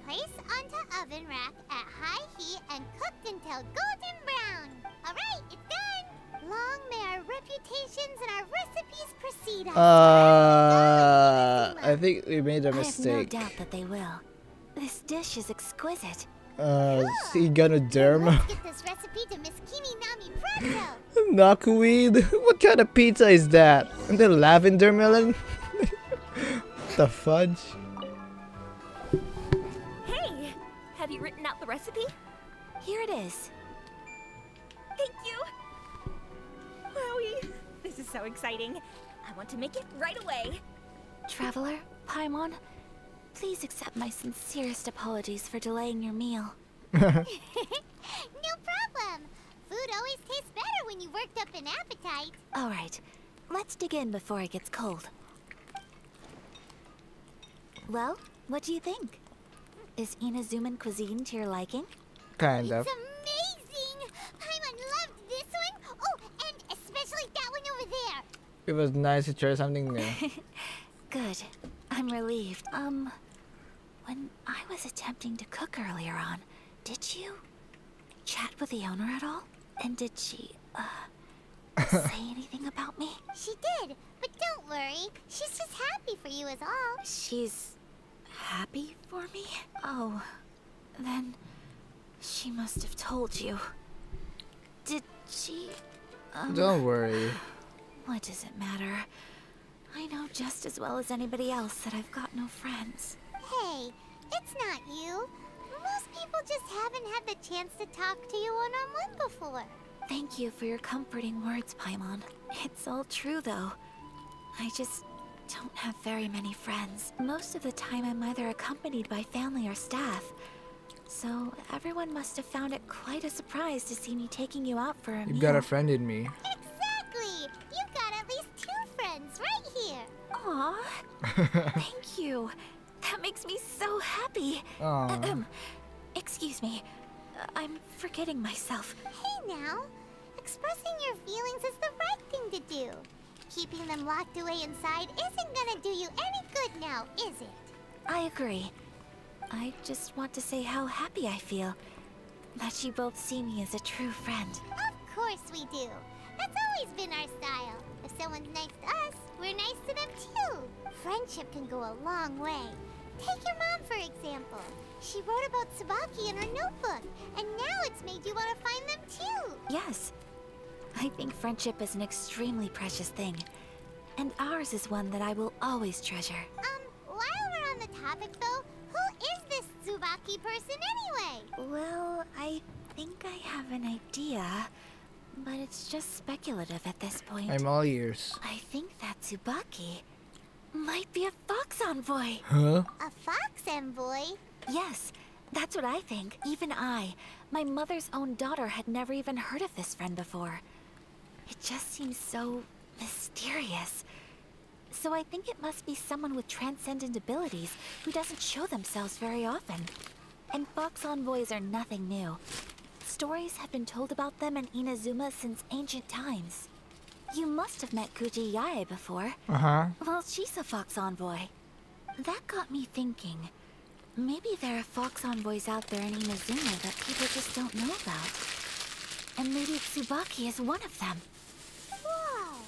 Place onto oven rack at high heat and cooked until golden brown. Alright, it's done. Long may our reputations and our recipes precede us. I think we made a I have no mistake. doubt that they will. This dish is exquisite. Is he gonna derm? Let's get this recipe to Miss Kiminami pronto. Knockweed? What kind of pizza is that? And the lavender melon? The fudge? Hey! Have you written out the recipe? Here it is. Thank you! Wowie! This is so exciting. I want to make it right away. Traveler, Paimon, please accept my sincerest apologies for delaying your meal. No problem. Food always tastes better when you worked up an appetite. Alright, let's dig in before it gets cold. Well, what do you think? Is Inazuman cuisine to your liking? Kind of. It's amazing! Paimon loved this one. Oh, and especially that one over there. It was nice to try something new. Good. I'm relieved. When I was attempting to cook earlier on, did you chat with the owner at all? And did she, say anything about me? She did, but don't worry. She's just happy for you is all. She's happy for me? Oh, then she must have told you. Did she, Don't worry. What does it matter? I know just as well as anybody else that I've got no friends. Hey, it's not you. Most people just haven't had the chance to talk to you one-on-one before. Thank you for your comforting words, Paimon. It's all true, though. I just don't have very many friends. Most of the time, I'm either accompanied by family or staff. So everyone must have found it quite a surprise to see me taking you out for a meal. You got a friend in me. Exactly! You got at least 2 friends right here. Aw, thank you. That makes me so happy. Aw. Excuse me. I'm forgetting myself. Hey now, expressing your feelings is the right thing to do. Keeping them locked away inside isn't gonna do you any good now, is it? I agree. I just want to say how happy I feel that you both see me as a true friend. Of course we do. That's always been our style. If someone's nice to us, we're nice to them too. Friendship can go a long way. Take your mom, for example. She wrote about Tsubaki in her notebook, and now it's made you want to find them too. Yes. I think friendship is an extremely precious thing. And ours is one that I will always treasure. While we're on the topic though, who is this Tsubaki person anyway? Well, I think I have an idea, but it's just speculative at this point. I'm all ears. I think that Tsubaki might be a fox envoy. Huh? A fox envoy? Yes, that's what I think. Even I, my mother's own daughter, had never even heard of this friend before. It just seems so mysterious. So I think it must be someone with transcendent abilities who doesn't show themselves very often. And fox envoys are nothing new. Stories have been told about them in Inazuma since ancient times. You must have met Kuji Yae before. Uh-huh. Well, she's a fox envoy. That got me thinking. Maybe there are fox envoys out there in Inazuma that people just don't know about. And maybe Tsubaki is one of them. Whoa!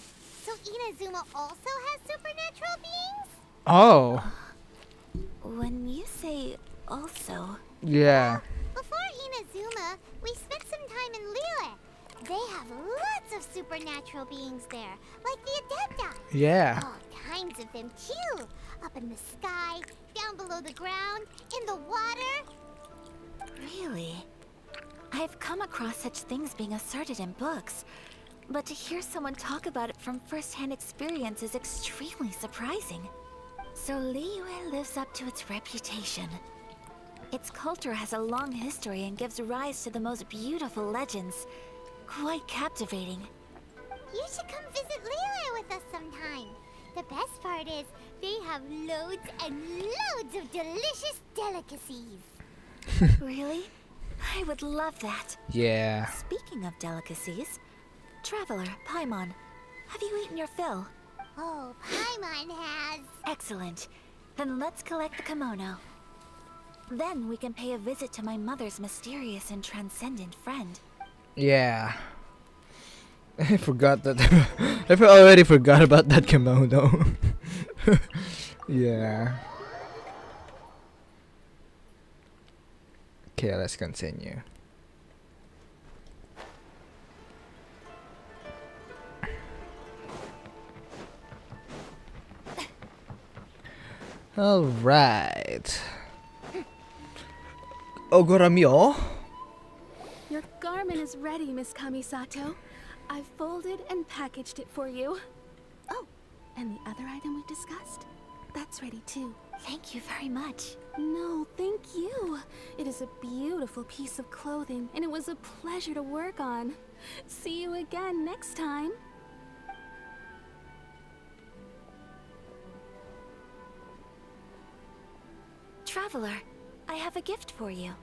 So Inazuma also has supernatural beings? Oh. When you say also... Yeah. Before Inazuma, we spent some time in Liyue. They have lots of supernatural beings there, like the Adepta. Yeah. All kinds of them too. Up in the sky, down below the ground, in the water. Really? I've come across such things being asserted in books, but to hear someone talk about it from first-hand experience is extremely surprising. So Liyue lives up to its reputation. Its culture has a long history and gives rise to the most beautiful legends. Quite captivating. You should come visit Liyue with us sometime. The best part is, they have loads and loads of delicious delicacies. Really? I would love that. Yeah. Speaking of delicacies, Traveler, Paimon, have you eaten your fill? Oh, Paimon has. Excellent. Then let's collect the kimono. Then we can pay a visit to my mother's mysterious and transcendent friend. Yeah. I forgot that. I already forgot about that kimono. Yeah. Okay, let's continue. All right. Ogoramyo? Your garment is ready, Miss Kamisato. I've folded and packaged it for you. Oh, and the other item we discussed? That's ready too. Thank you very much. No, thank you. It is a beautiful piece of clothing, and it was a pleasure to work on. See you again next time. Traveler, I have a gift for you.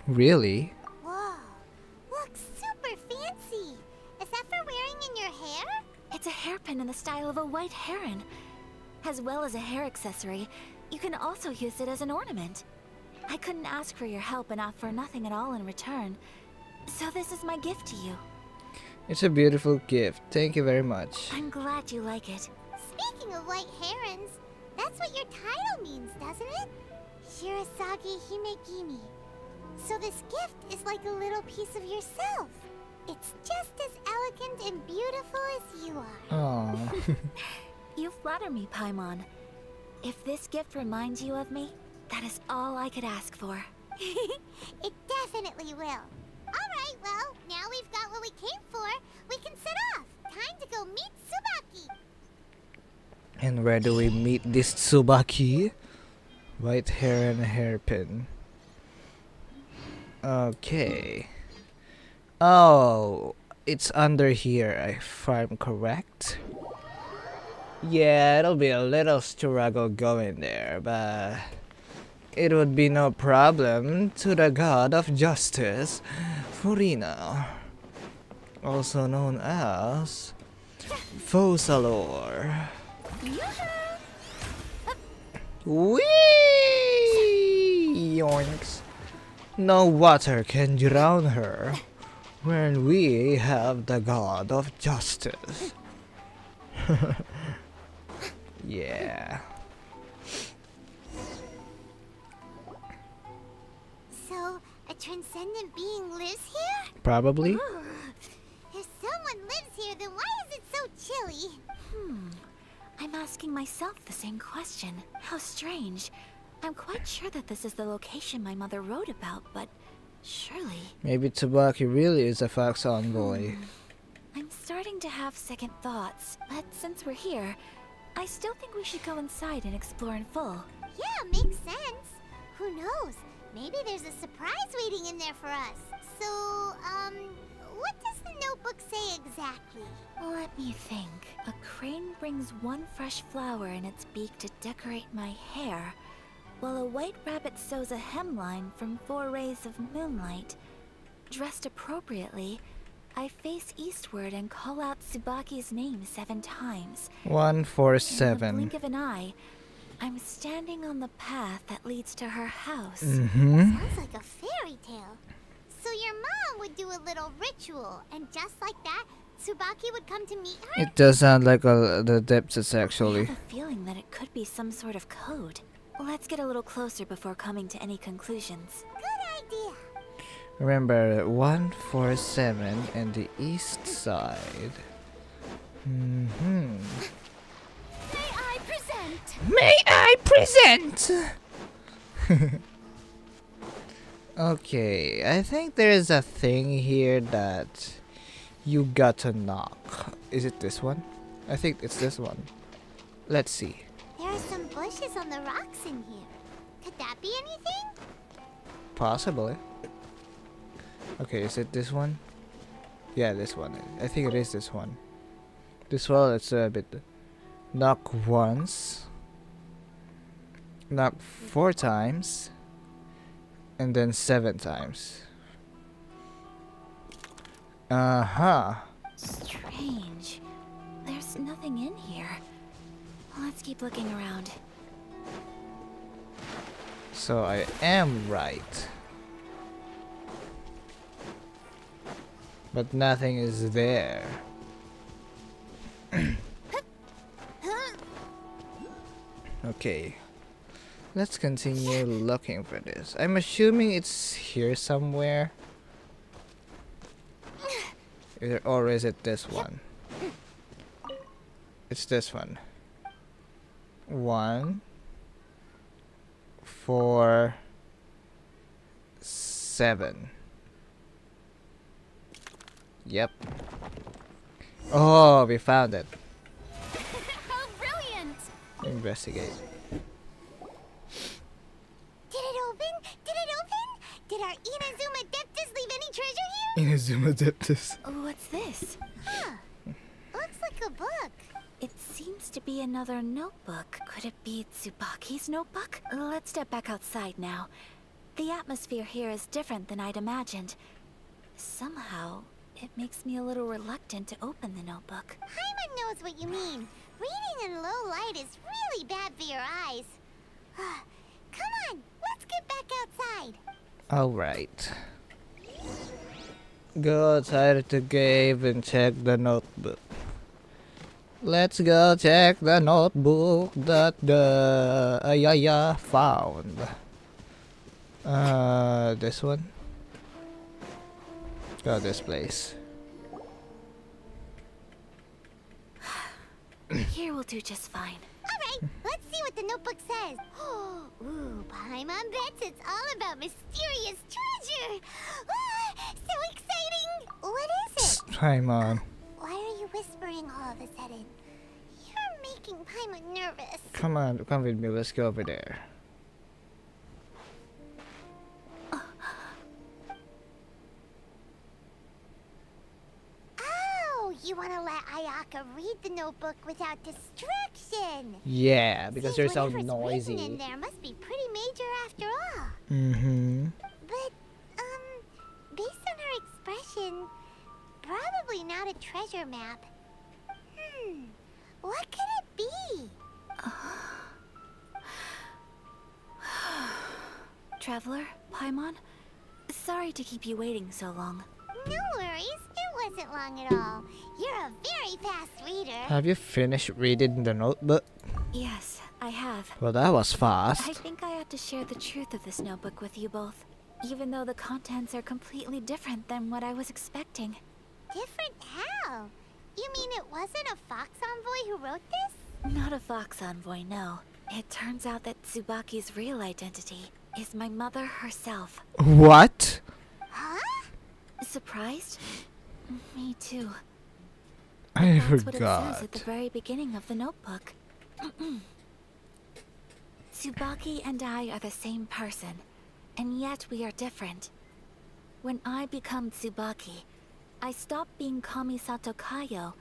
Really? Whoa, looks super fancy. Is that for wearing in your hair? It's a hairpin in the style of a white heron. As well as a hair accessory, you can also use it as an ornament. I couldn't ask for your help and offer nothing at all in return. So this is my gift to you. It's a beautiful gift. Thank you very much. I'm glad you like it. Speaking of white herons, that's what your title means, doesn't it? Shirasagi Himegimi. So this gift is like a little piece of yourself. It's just as elegant and beautiful as you are. Aww. You flatter me, Paimon. If this gift reminds you of me, that is all I could ask for. It definitely will. Alright, well, now we've got what we came for. We can set off. Time to go meet Tsubaki. And where do we meet this Tsubaki? White hair and a hairpin. Okay. Oh, it's under here, if I'm correct. Yeah, it'll be a little struggle going there, but it would be no problem to the god of justice, Furina, also known as Focalor. Whee! Yoinks. No water can drown her when we have the god of justice. transcendent being lives here? Probably. Ooh. If someone lives here, then why is it so chilly? I'm asking myself the same question. How strange. I'm quite sure that this is the location my mother wrote about, but surely... Maybe Tsubaki really is a fox envoy. I'm starting to have second thoughts, but since we're here, I still think we should go inside and explore in full. Yeah, makes sense. Who knows? Maybe there's a surprise waiting in there for us. So, what does the notebook say exactly? Let me think. A crane brings one fresh flower in its beak to decorate my hair, while a white rabbit sews a hemline from 4 rays of moonlight. Dressed appropriately, I face eastward and call out Tsubaki's name 7 times. 1, 4, In the 7. blink of an eye, I'm standing on the path that leads to her house. Sounds like a fairy tale. So your mom would do a little ritual, and just like that, Tsubaki would come to meet her? It does sound like the depths actually. I have a feeling that it could be some sort of code. Let's get a little closer before coming to any conclusions. Good idea. Remember, 1, 4, 7 and the east side. May I present? May I present? Okay, I think there is a thing here that you got to knock. Is it this one? I think it's this one. Let's see. There are some bushes on the rocks in here. Could that be anything? Possibly. Okay, is it this one? Yeah, this one. I think it is this one. This one, it's a bit... Knock once. Knock 4 times. And then 7 times. Strange. There's nothing in here. Let's keep looking around. So I am right. But nothing is there. Okay. Let's continue looking for this. I'm assuming it's here somewhere. Or is it this one? It's this one. 1, 4, 7. Yep. Oh, we found it. How brilliant! Investigate. Did it open? Did it open? Did our Inazuma Deptus leave any treasure here? Inazuma Deptus. What's this? Huh. Looks like a book. It seems to be another notebook. Could it be Tsubaki's notebook? Let's step back outside now. The atmosphere here is different than I'd imagined. Somehow, it makes me a little reluctant to open the notebook. Paimon knows what you mean. Reading in low light is really bad for your eyes. Come on, let's get back outside. Alright. Go outside the cave and check the notebook. Let's go check the notebook that the Ayaka found. This one? Go this place. Here will do just fine. Alright, let's see what the notebook says. Ooh, Paimon bets it's all about mysterious treasure. So exciting! What is it? Paimon. Why are you whispering all of a sudden? You're making Paimon nervous. Come on, come with me. Let's go over there. Oh, you want to let Ayaka read the notebook without distraction. Yeah, because they're so Whatever's noisy. written in there must be pretty major after all. Mm-hmm. But, based on her expression, probably not a treasure map. What could it be? Traveler, Paimon, sorry to keep you waiting so long. No worries, it wasn't long at all. You're a very fast reader. Have you finished reading the notebook? Yes, I have. Well, that was I fast. think I ought to share the truth of this notebook with you both. even though the contents are completely different than what I was expecting. Different how? You mean it wasn't a Fox Envoy who wrote this? Not a Fox Envoy, no. It turns out that Tsubaki's real identity is my mother herself. What? Huh? Surprised? Me too. I That's what it forgot. says at the very beginning of the notebook. Tsubaki and I are the same person, and yet we are different. When I become Tsubaki, I stop being Kamisato Kayo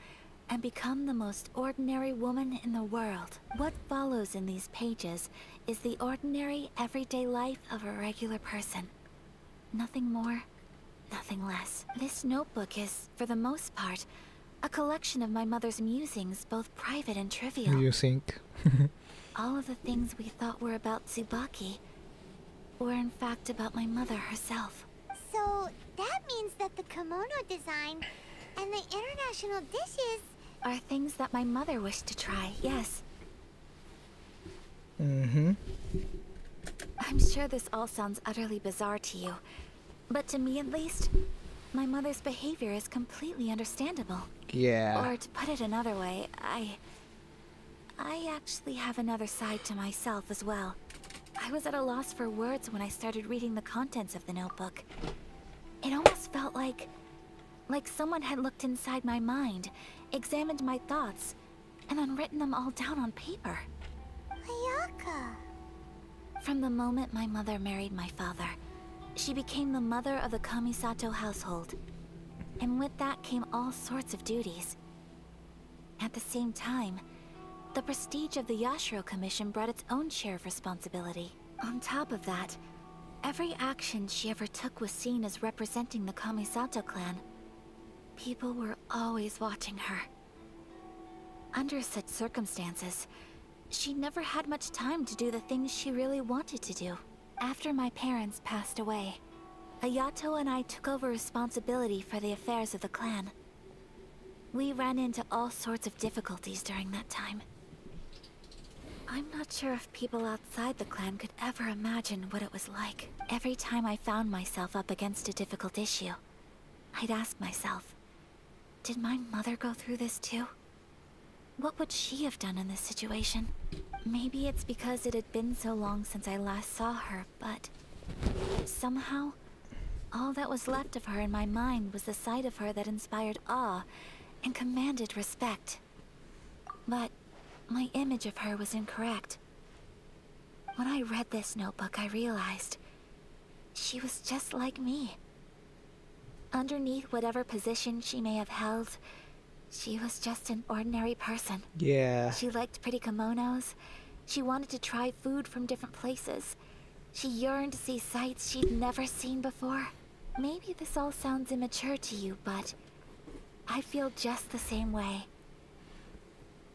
and become the most ordinary woman in the world. What follows in these pages is the ordinary, everyday life of a regular person. Nothing more, nothing less. This notebook is, for the most part, a collection of my mother's musings, both private and trivial. You think? All of the things we thought were about Tsubaki were in fact about my mother herself. So that means that the kimono design and the international dishes Are things that my mother wished to try, yes. Mm-hmm. I'm sure this all sounds utterly bizarre to you, but to me at least, my mother's behavior is completely understandable. Yeah. Or to put it another way, I actually have another side to myself as well. I was at a loss for words when I started reading the contents of the notebook. It almost felt like someone had looked inside my mind, examined my thoughts, and then written them all down on paper. Ayaka. From the moment my mother married my father, she became the mother of the Kamisato household. And with that came all sorts of duties. At the same time, the prestige of the Yashiro Commission brought its own share of responsibility. On top of that, every action she ever took was seen as representing the Kamisato clan. People were always watching her. Under such circumstances, she never had much time to do the things she really wanted to do. After my parents passed away, Ayato and I took over responsibility for the affairs of the clan. We ran into all sorts of difficulties during that time. I'm not sure if people outside the clan could ever imagine what it was like. Every time I found myself up against a difficult issue, I'd ask myself, did my mother go through this too? What would she have done in this situation? Maybe it's because it had been so long since I last saw her, but somehow, all that was left of her in my mind was the side of her that inspired awe and commanded respect. But my image of her was incorrect. When I read this notebook, I realized she was just like me. Underneath whatever position she may have held, she was just an ordinary person. Yeah. She liked pretty kimonos. She wanted to try food from different places. She yearned to see sights she'd never seen before. Maybe this all sounds immature to you, but I feel just the same way.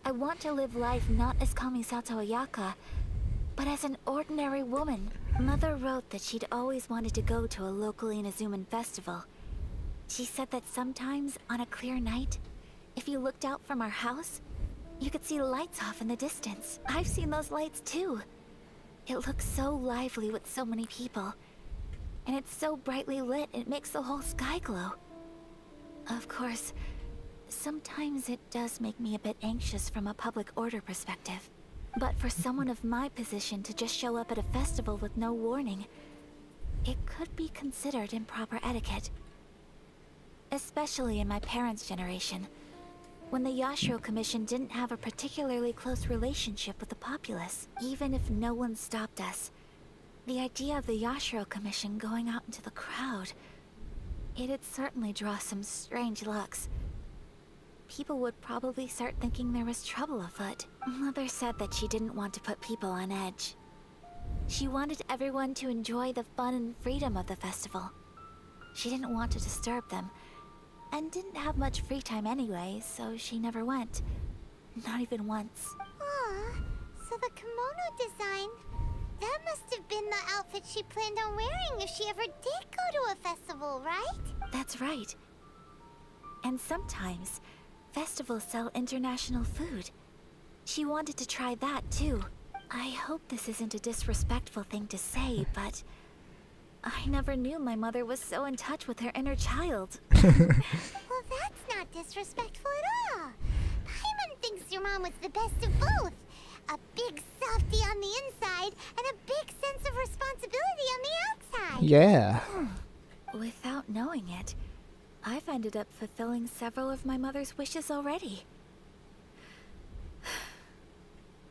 I want to live life not as Kamisato Ayaka, but as an ordinary woman. Mother wrote that she'd always wanted to go to a local Inazuman festival. She said that sometimes, on a clear night, if you looked out from our house, you could see lights off in the distance. I've seen those lights too. It looks so lively with so many people. And it's so brightly lit, it makes the whole sky glow. Of course, sometimes it does make me a bit anxious from a public order perspective. But for someone of my position to just show up at a festival with no warning, it could be considered improper etiquette. Especially in my parents' generation, when the Yashiro Commission didn't have a particularly close relationship with the populace. Even if no one stopped us, the idea of the Yashiro Commission going out into the crowd, it'd certainly draw some strange looks. People would probably start thinking there was trouble afoot. Mother said that she didn't want to put people on edge. She wanted everyone to enjoy the fun and freedom of the festival. She didn't want to disturb them, and didn't have much free time anyway, so she never went. Not even once. Aw, so the kimono design, that must have been the outfit she planned on wearing if she ever did go to a festival, right? That's right. And sometimes, festivals sell international food. She wanted to try that too. I hope this isn't a disrespectful thing to say, but I never knew my mother was so in touch with her inner child. Well, that's not disrespectful at all. Paimon thinks your mom was the best of both. A big softie on the inside and a big sense of responsibility on the outside. Yeah. Without knowing it, I've ended up fulfilling several of my mother's wishes already.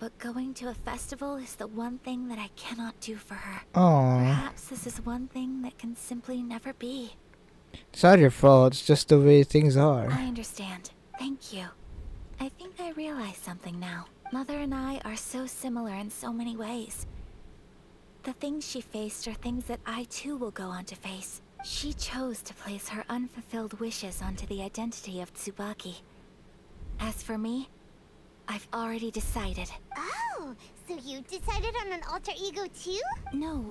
But going to a festival is the one thing that I cannot do for her. Aww. Perhaps this is one thing that can simply never be. It's not your fault, it's just the way things are. I understand. Thank you. I think I realize something now. Mother and I are so similar in so many ways. The things she faced are things that I too will go on to face. She chose to place her unfulfilled wishes onto the identity of Tsubaki. As for me, I've already decided. Oh, so you decided on an alter ego too? No,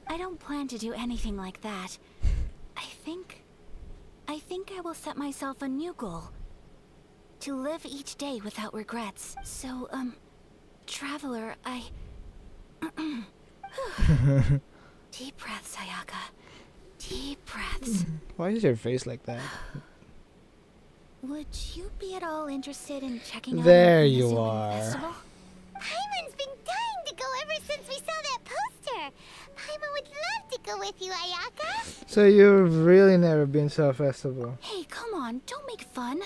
I don't plan to do anything like that. I think I will set myself a new goal. To live each day without regrets. So, Traveler, Deep breaths, Ayaka. Deep breaths. Why is your face like that? Would you be at all interested in checking out There an you Inazuma are. Festival? Paimon's been dying to go ever since we saw that poster. Paimon would love to go with you, Ayaka. So you've really never been to a festival? Hey, come on, don't make fun.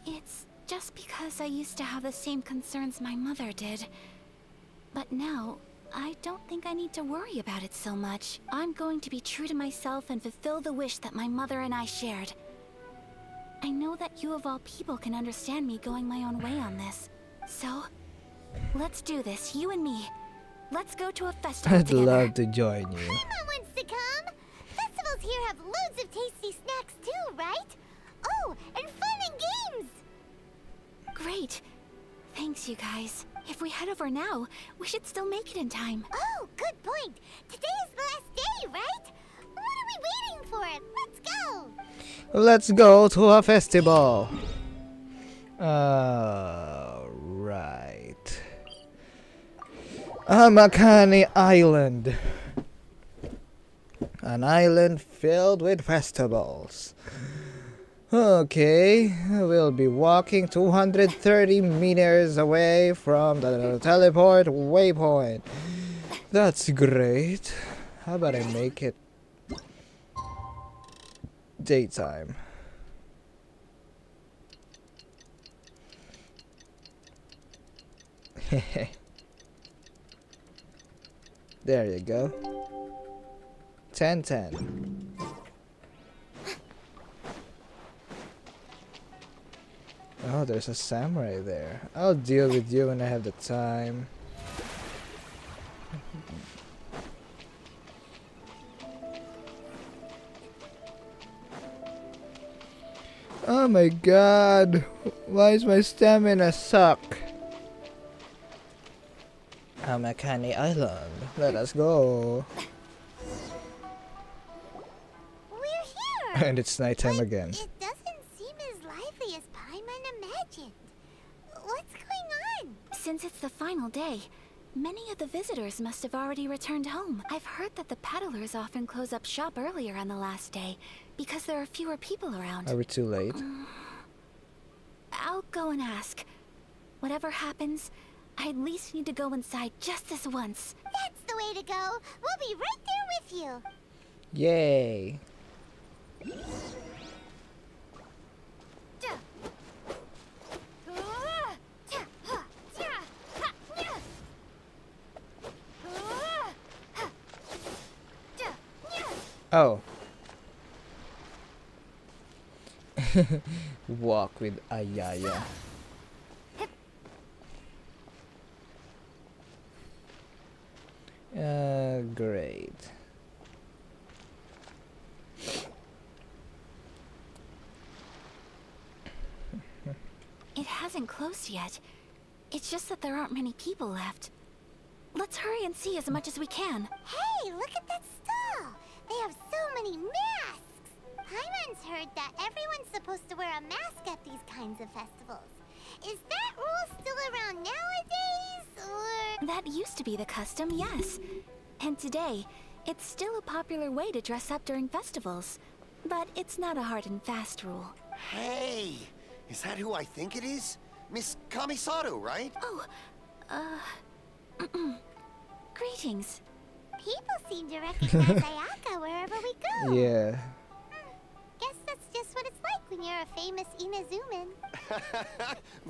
It's just because I used to have the same concerns my mother did. But now, I don't think I need to worry about it so much. I'm going to be true to myself and fulfill the wish that my mother and I shared. I know that you of all people can understand me going my own way on this. So, let's do this, you and me. Let's go to a festival I'd together. love to join you. Paimon wants to come. Festivals here have loads of tasty snacks too, right? Oh, and fun and games. Great. Thanks, you guys. If we head over now, we should still make it in time. Oh, good point. Today is the last day, right? What are we waiting for? Let's go. Let's go to a festival. Right. Amakani Island. An island filled with festivals. Okay, we'll be walking 230 meters away from the teleport waypoint. That's great. How about I make it daytime? There you go. 10-10. Oh, there's a samurai there. I'll deal with you when I have the time. Oh my god. Why is my stamina suck? Amakani Island. Let us go. We're here. And it's nighttime But again. It doesn't seem as lively as Paimon imagined. What's going on? Since it's the final day, many of the visitors must have already returned home. I've heard that the peddlers often close up shop earlier on the last day because there are fewer people around. Are we too late? I'll go and ask. Whatever happens, I at least need to go inside just this once. That's the way to go. We'll be right there with you. Yay. Oh. Walk with Ayaya. Great. It hasn't closed yet. It's just that there aren't many people left. Let's hurry and see as much as we can. Hey, look at that stall. They have so many masks. Paimon's heard that everyone's supposed to wear a mask at these kinds of festivals. Is that rule still around nowadays, or...? That used to be the custom, yes. And today, It's still a popular way to dress up during festivals, but it's not a hard and fast rule. Hey, is that who I think it is? Miss Kamisato, right? Oh, greetings. People seem to recognize Ayaka wherever we go. Yeah. Guess that's just what it's like when you're a famous Inazuman.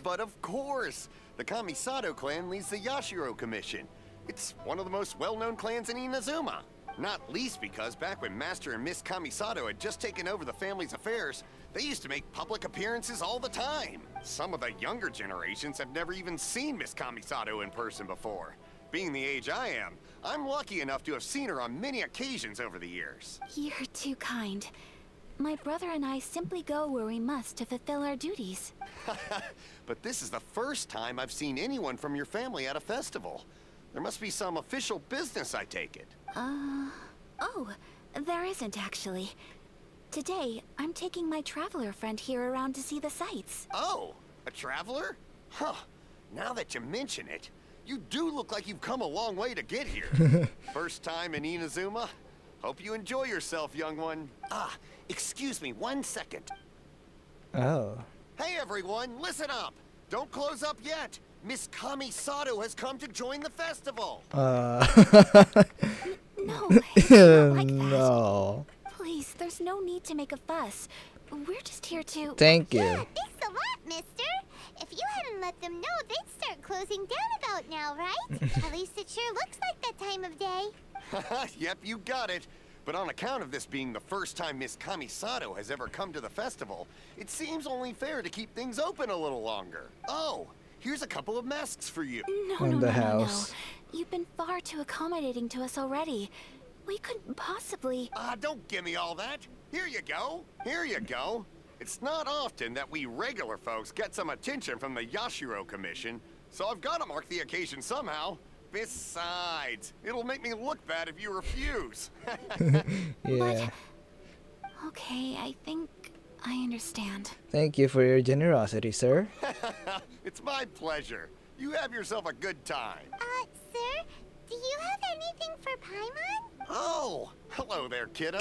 But of course, the Kamisato clan leads the Yashiro Commission. It's one of the most well-known clans in Inazuma. Not least because back when Master and Miss Kamisato had just taken over the family's affairs, they used to make public appearances all the time. Some of the younger generations have never even seen Miss Kamisato in person before. Being the age I am, I'm lucky enough to have seen her on many occasions over the years. You're too kind. My brother and I simply go where we must to fulfill our duties. But this is the first time I've seen anyone from your family at a festival. There must be some official business, I take it. Oh, there isn't actually. Today, I'm taking my traveler friend here around to see the sights. Oh, a traveler? Huh. Now that you mention it, you do look like you've come a long way to get here. First time in Inazuma? Hope you enjoy yourself, young one. Ah, excuse me 1 second. Oh. Hey everyone, listen up. Don't close up yet. Miss Kamisato has come to join the festival. No, it's not like that. No. Please, there's no need to make a fuss. We're just here to... Thank you. Yeah, thanks a lot, mister. If you hadn't let them know, they'd start closing down about now, right? At least it sure looks like that time of day. Yep, you got it. But on account of this being the first time Miss Kamisato has ever come to the festival, it seems only fair to keep things open a little longer. Oh, here's a couple of masks for you. No. You've been far too accommodating to us already. We couldn't possibly... Don't give me all that. Here you go. Here you go. It's not often that we regular folks get some attention from the Yashiro Commission, so I've got to mark the occasion somehow. Besides, it'll make me look bad if you refuse. Yeah. Okay, I think I understand. Thank you for your generosity, sir. It's my pleasure. You have yourself a good time. Sir, do you have anything for Paimon? Oh, hello there, kiddo.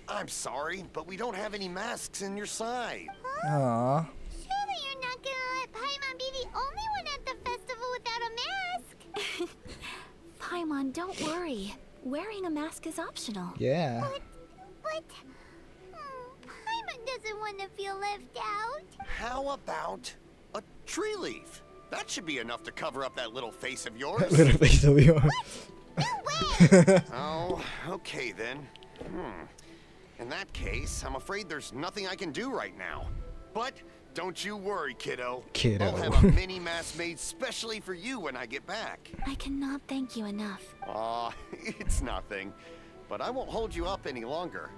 I'm sorry, but we don't have any masks in your side. Aww. Surely you're not gonna let Paimon be the only one at the festival without a mask? Paimon, don't worry. Wearing a mask is optional. Yeah. But Paimon doesn't want to feel left out. How about a tree leaf? That should be enough to cover up that little face of yours. Little face of yours. No way! Oh, okay then. In that case, I'm afraid there's nothing I can do right now. But don't you worry, kiddo. I'll have a mini mask made specially for you when I get back. I cannot thank you enough. Aw, it's nothing. But I won't hold you up any longer.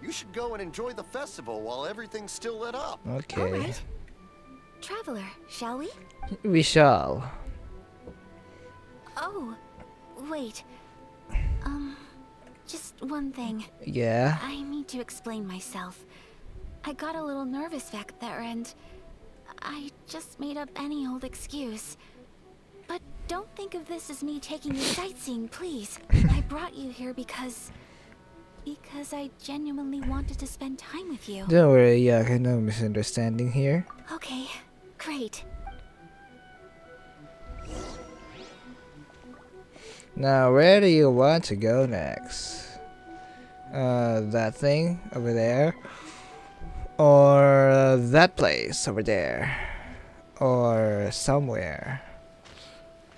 You should go and enjoy the festival while everything's still lit up. Okay. All right. Traveler, shall we? We shall. Oh, wait. Just one thing. Yeah. I need to explain myself. I got a little nervous back there and I just made up any old excuse. But don't think of this as me taking you sightseeing, please. I brought you here because I genuinely wanted to spend time with you. Don't worry, Ayaka, no misunderstanding here. Okay, great. Now, where do you want to go next? That thing over there? Or that place over there? Or somewhere?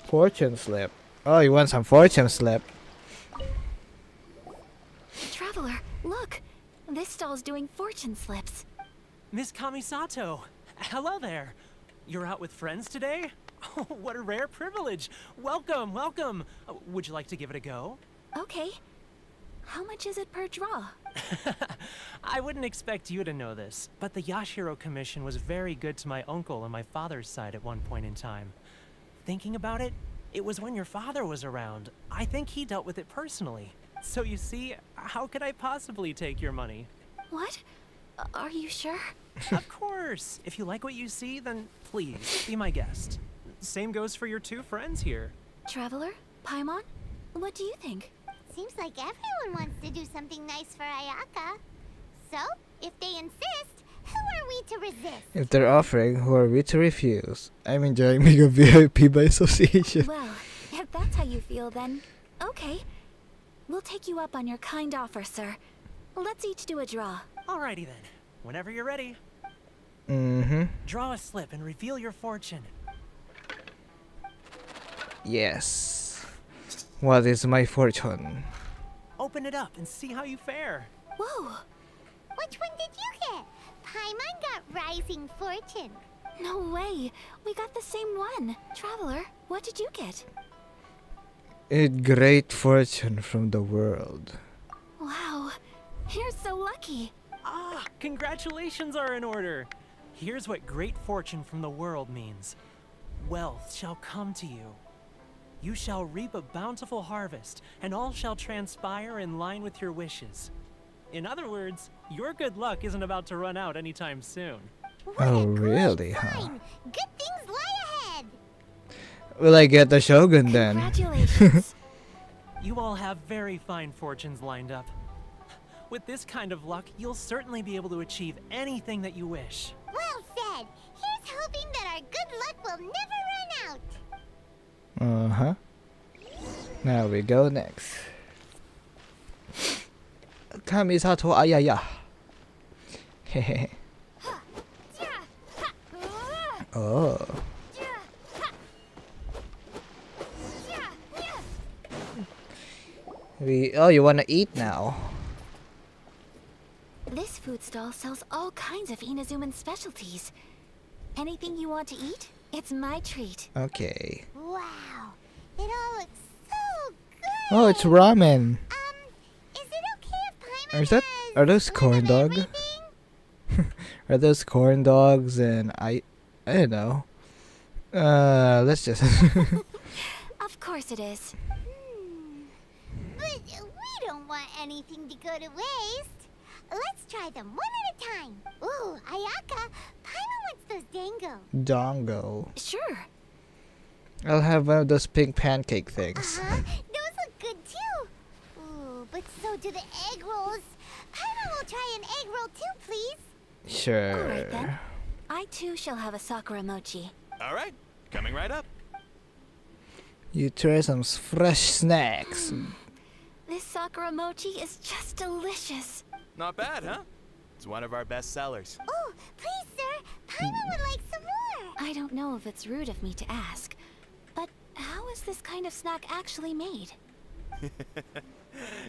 Fortune slip. Oh, you want some fortune slip? Traveler, look! This stall's doing fortune slips. Miss Kamisato! Hello there! You're out with friends today? Oh, what a rare privilege! Welcome, welcome! Would you like to give it a go? Okay. How much is it per draw? I wouldn't expect you to know this, but the Yashiro Commission was very good to my uncle on my father's side at one point in time. Thinking about it, it was when your father was around. I think he dealt with it personally. So you see, how could I possibly take your money? What? Are you sure? Of course! If you like what you see, then please, be my guest. Same goes for your two friends here. Traveler? Paimon? What do you think? Seems like everyone wants to do something nice for Ayaka. So, if they insist, who are we to resist? If they're offering, who are we to refuse? I'm enjoying being a VIP by association. Well, if that's how you feel, then okay. We'll take you up on your kind offer, sir. Let's each do a draw. Alrighty then. Whenever you're ready. Mm-hmm. Draw a slip and reveal your fortune. Yes. What is my fortune? Open it up and see how you fare. Whoa! Which one did you get? Paimon got Rising Fortune. No way! We got the same one. Traveler, what did you get? A great fortune from the world. Wow, you're so lucky. Ah, congratulations are in order. Here's what great fortune from the world means. Wealth shall come to you. You shall reap a bountiful harvest, and all shall transpire in line with your wishes. In other words, your good luck isn't about to run out anytime soon. What Oh, a great really, sign. huh? Good things lie ahead. Will I get the Shogun then? Congratulations. You all have very fine fortunes lined up. With this kind of luck, you'll certainly be able to achieve anything that you wish. Well said. Here's hoping that our good luck will never run out. Uh-huh. Now we go next. Kamisato Ayaya. Hehe. Oh. Oh, you wanna eat now? This food stall sells all kinds of Inazuman specialties. Anything you want to eat? It's my treat. Okay. Wow. It all looks so good. Oh, it's ramen. Is it okay if Paimon Is that? has Are those one corn of dog? everything? Are those corn dogs? And I don't know. Let's just. Of course it is. But we don't want anything to go to waste. Let's try them one at a time. Ooh, Ayaka, Paimon wants those dango. Dongo. Sure. I'll have one of those pink pancake things. Those look good too. Ooh, but so do the egg rolls. Paimon will try an egg roll too, please. Sure. Alright then. I too shall have a sakura mochi. All right, coming right up. You try some fresh snacks. This sakura mochi is just delicious. Not bad, huh? It's one of our best sellers. Oh, please, sir. Paimon would like some more. I don't know if it's rude of me to ask, but how is this kind of snack actually made?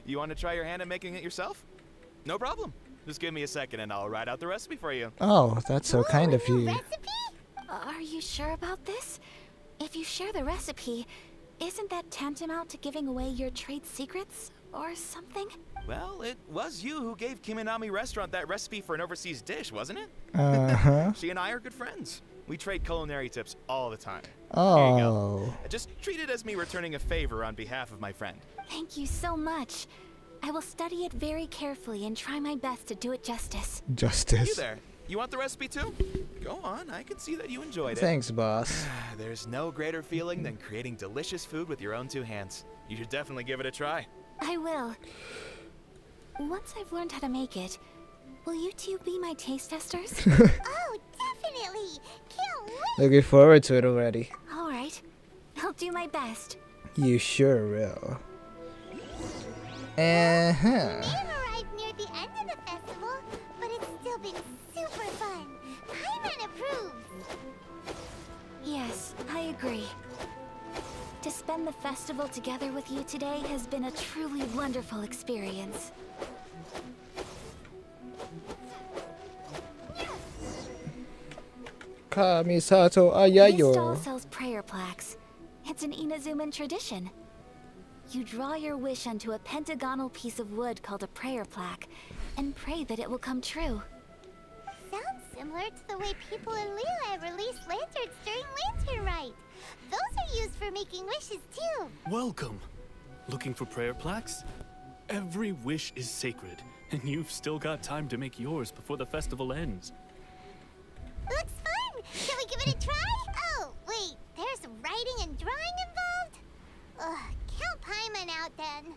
You want to try your hand at making it yourself? No problem. Just give me a second and I'll write out the recipe for you. Oh, that's so kind of New you. recipe? Are you sure about this? If you share the recipe, isn't that tantamount to giving away your trade secrets or something? Well, it was you who gave Kiminami Restaurant that recipe for an overseas dish, wasn't it? Uh-huh. She and I are good friends. We trade culinary tips all the time. Oh. Here you go. Just treat it as me returning a favor on behalf of my friend. Thank you so much. I will study it very carefully and try my best to do it justice. You Justice. there. You want the recipe too? Go on, I can see that you enjoyed it. Thanks, boss. There's no greater feeling than creating delicious food with your own two hands. You should definitely give it a try. I will. Once I've learned how to make it, will you two be my taste testers? Oh, definitely. Can't wait. Looking forward to it already. Alright. I'll do my best. You sure will. We Uh-huh. may have arrived near the end of the festival, but it's still been super fun. Paimon approves. Yes, I agree. To spend the festival together with you today has been a truly wonderful experience. Kamisato This stall Ayayo. sells prayer plaques. It's an Inazuman tradition. You draw your wish onto a pentagonal piece of wood called a prayer plaque, and pray that it will come true. Sounds similar to the way people in Liyue release lanterns during Lantern Rite. Those are used for making wishes too. Welcome. Looking for prayer plaques? Every wish is sacred, and you've still got time to make yours before the festival ends. Looks fun. Shall we give it a try? Oh, wait. There's writing and drawing involved? Ugh, count Paimon out then.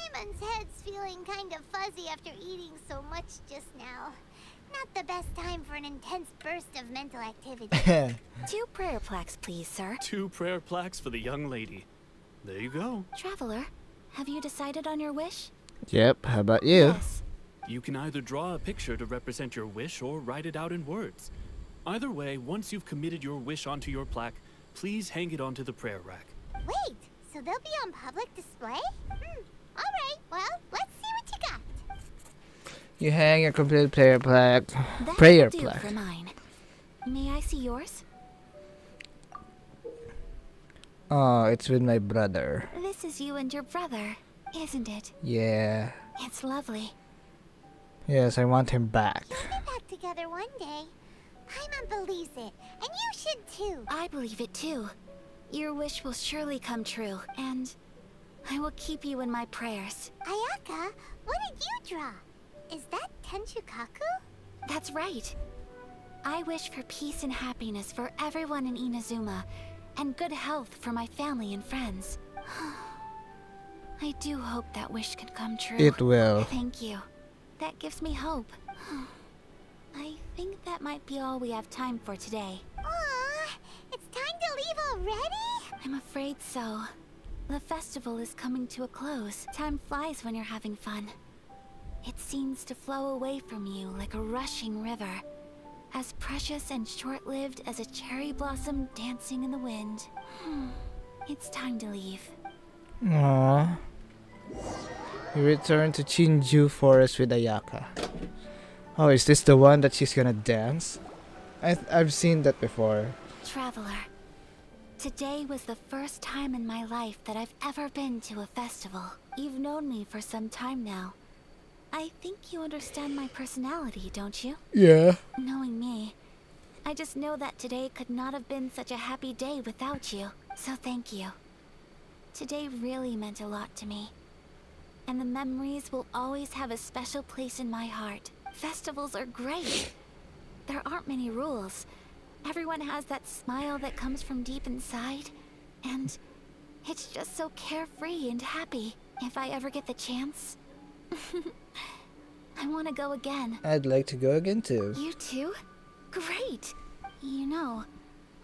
Paimon's head's feeling kind of fuzzy after eating so much just now. Not the best time for an intense burst of mental activity. 2 prayer plaques, please, sir. 2 prayer plaques for the young lady. There you go. Traveler, have you decided on your wish? Yep, how about you? Yes. You can either draw a picture to represent your wish or write it out in words. Either way, once you've committed your wish onto your plaque, please hang it onto the prayer rack. Wait, so they'll be on public display? Alright, well, let's see what you got. You hang your complete prayer plaque. That Prayer will do plaque. for mine. May I see yours? Oh, it's with my brother. This is you and your brother, isn't it? Yeah. It's lovely. Yes, I want him back. You'll be back together one day. Paimon believes it, and you should too. I believe it too. Your wish will surely come true, and I will keep you in my prayers. Ayaka, what did you draw? Is that Tenchukaku? That's right. I wish for peace and happiness for everyone in Inazuma, and good health for my family and friends. I do hope that wish can come true. It will. Thank you. That gives me hope. I think that might be all we have time for today. Aw, it's time to leave already? I'm afraid so. The festival is coming to a close. Time flies when you're having fun. It seems to flow away from you like a rushing river, as precious and short-lived as a cherry blossom dancing in the wind. It's time to leave. Aww. You return to Chinju Forest with Ayaka. Oh, is this the one that she's gonna dance? I've seen that before. Traveler, today was the first time in my life that I've ever been to a festival. You've known me for some time now. I think you understand my personality, don't you? Yeah. Knowing me, I just know that today could not have been such a happy day without you. So thank you. Today really meant a lot to me. And the memories will always have a special place in my heart. Festivals are great. There aren't many rules. Everyone has that smile that comes from deep inside. And it's just so carefree and happy. If I ever get the chance, I want to go again. I'd like to go again too. You too? Great! You know,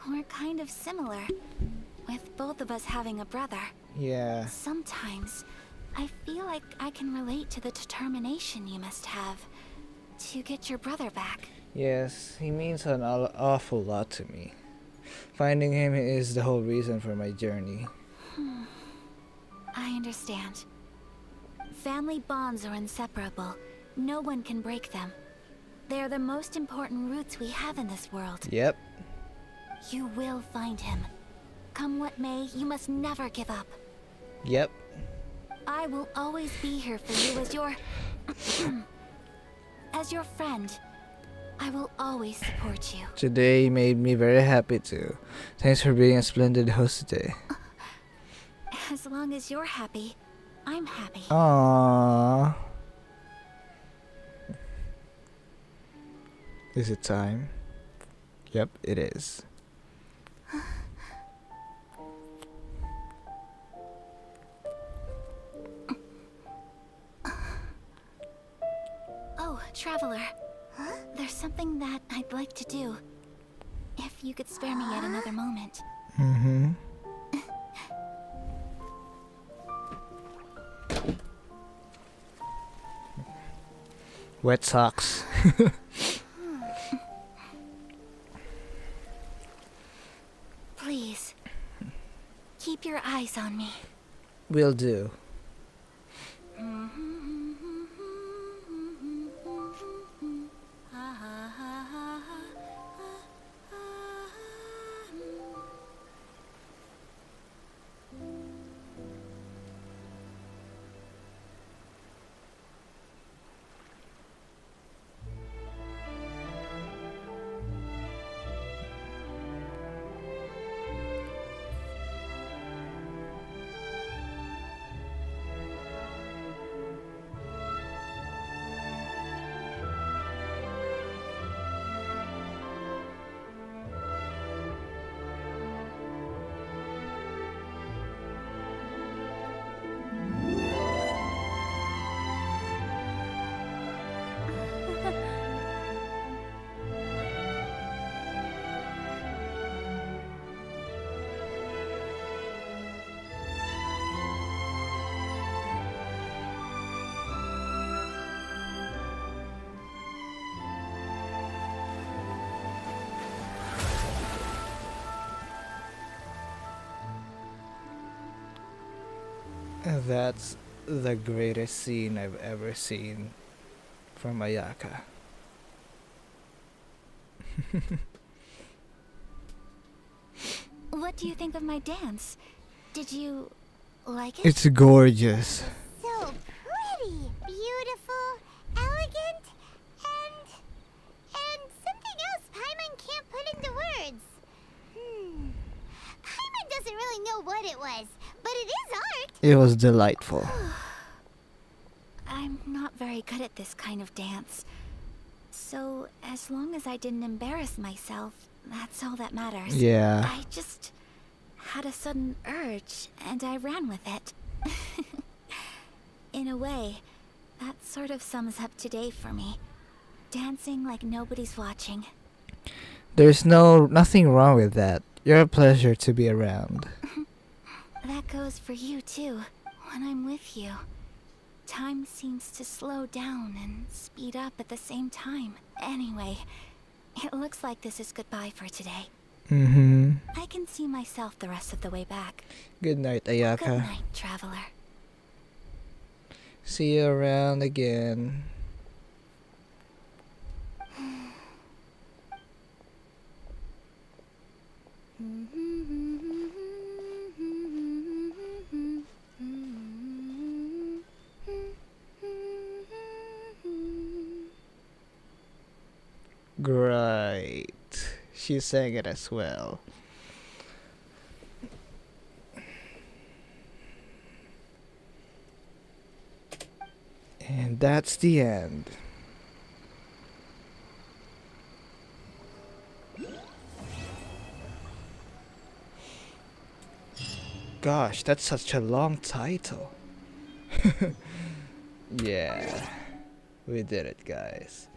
we're kind of similar, with both of us having a brother. Yeah. Sometimes, I feel like I can relate to the determination you must have to get your brother back. Yes, he means an awful lot to me. Finding him is the whole reason for my journey. I understand. Family bonds are inseparable. No one can break them. They are the most important roots we have in this world. Yep. You will find him. Come what may, you must never give up. Yep. I will always be here for you as your... as your friend. I will always support you. Today made me very happy too. Thanks for being a splendid host today. As long as you're happy, I'm happy. Aww. Is it time? Yep, it is. Oh, Traveler. There's something that I'd like to do. If you could spare me yet another moment. Mm-hmm. Wet socks. Please, keep your eyes on me. Will do. That's the greatest scene I've ever seen from Ayaka. What do you think of my dance? Did you like it? It's gorgeous. So pretty, beautiful, elegant, and something else Paimon can't put into words. Paimon doesn't really know what it was, but it is art. It was delightful. I'm not very good at this kind of dance. So, as long as I didn't embarrass myself, that's all that matters. Yeah. I just had a sudden urge, and I ran with it. In a way, that sort of sums up today for me. Dancing like nobody's watching. There's nothing wrong with that. You're a pleasure to be around. That goes for you too, when I'm with you. Time seems to slow down and speed up at the same time. Anyway, it looks like this is goodbye for today. I can see myself the rest of the way back. Good night, Ayaka. Good night, traveler. See you around again. Great. She sang it as well. And that's the end. Gosh, that's such a long title. Yeah, we did it, guys.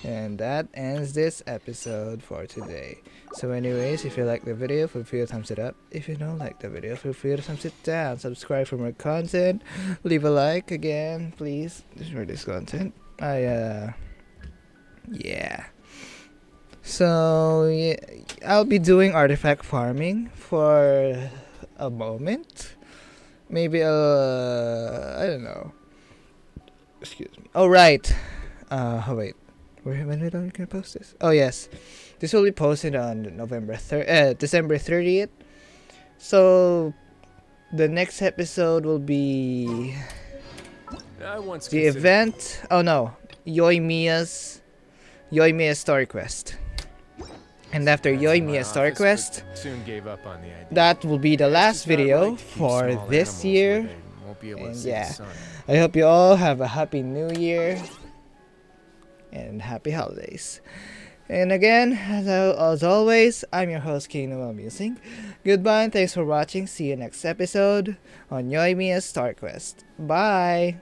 And that ends this episode for today. So anyways, if you like the video, feel free to thumbs it up. If you don't like the video, feel free to thumbs it down. Subscribe for more content. Leave a like again, please, for this content. Yeah. So yeah, I'll be doing artifact farming for a moment. Maybe I don't know. Excuse me. Oh right. Wait. When are we gonna post this? Oh yes, this will be posted on December 30th. So the next episode will be the event. Oh no, Yoimiya's story quest. And after Yoimiya's story quest, soon gave up on the idea. that will be the last video for this year. And yeah, I hope you all have a happy new year and happy holidays. And again, as always, I'm your host, Kino Amusing. Goodbye and thanks for watching. See you next episode on Yoimiya's Star Quest. Bye!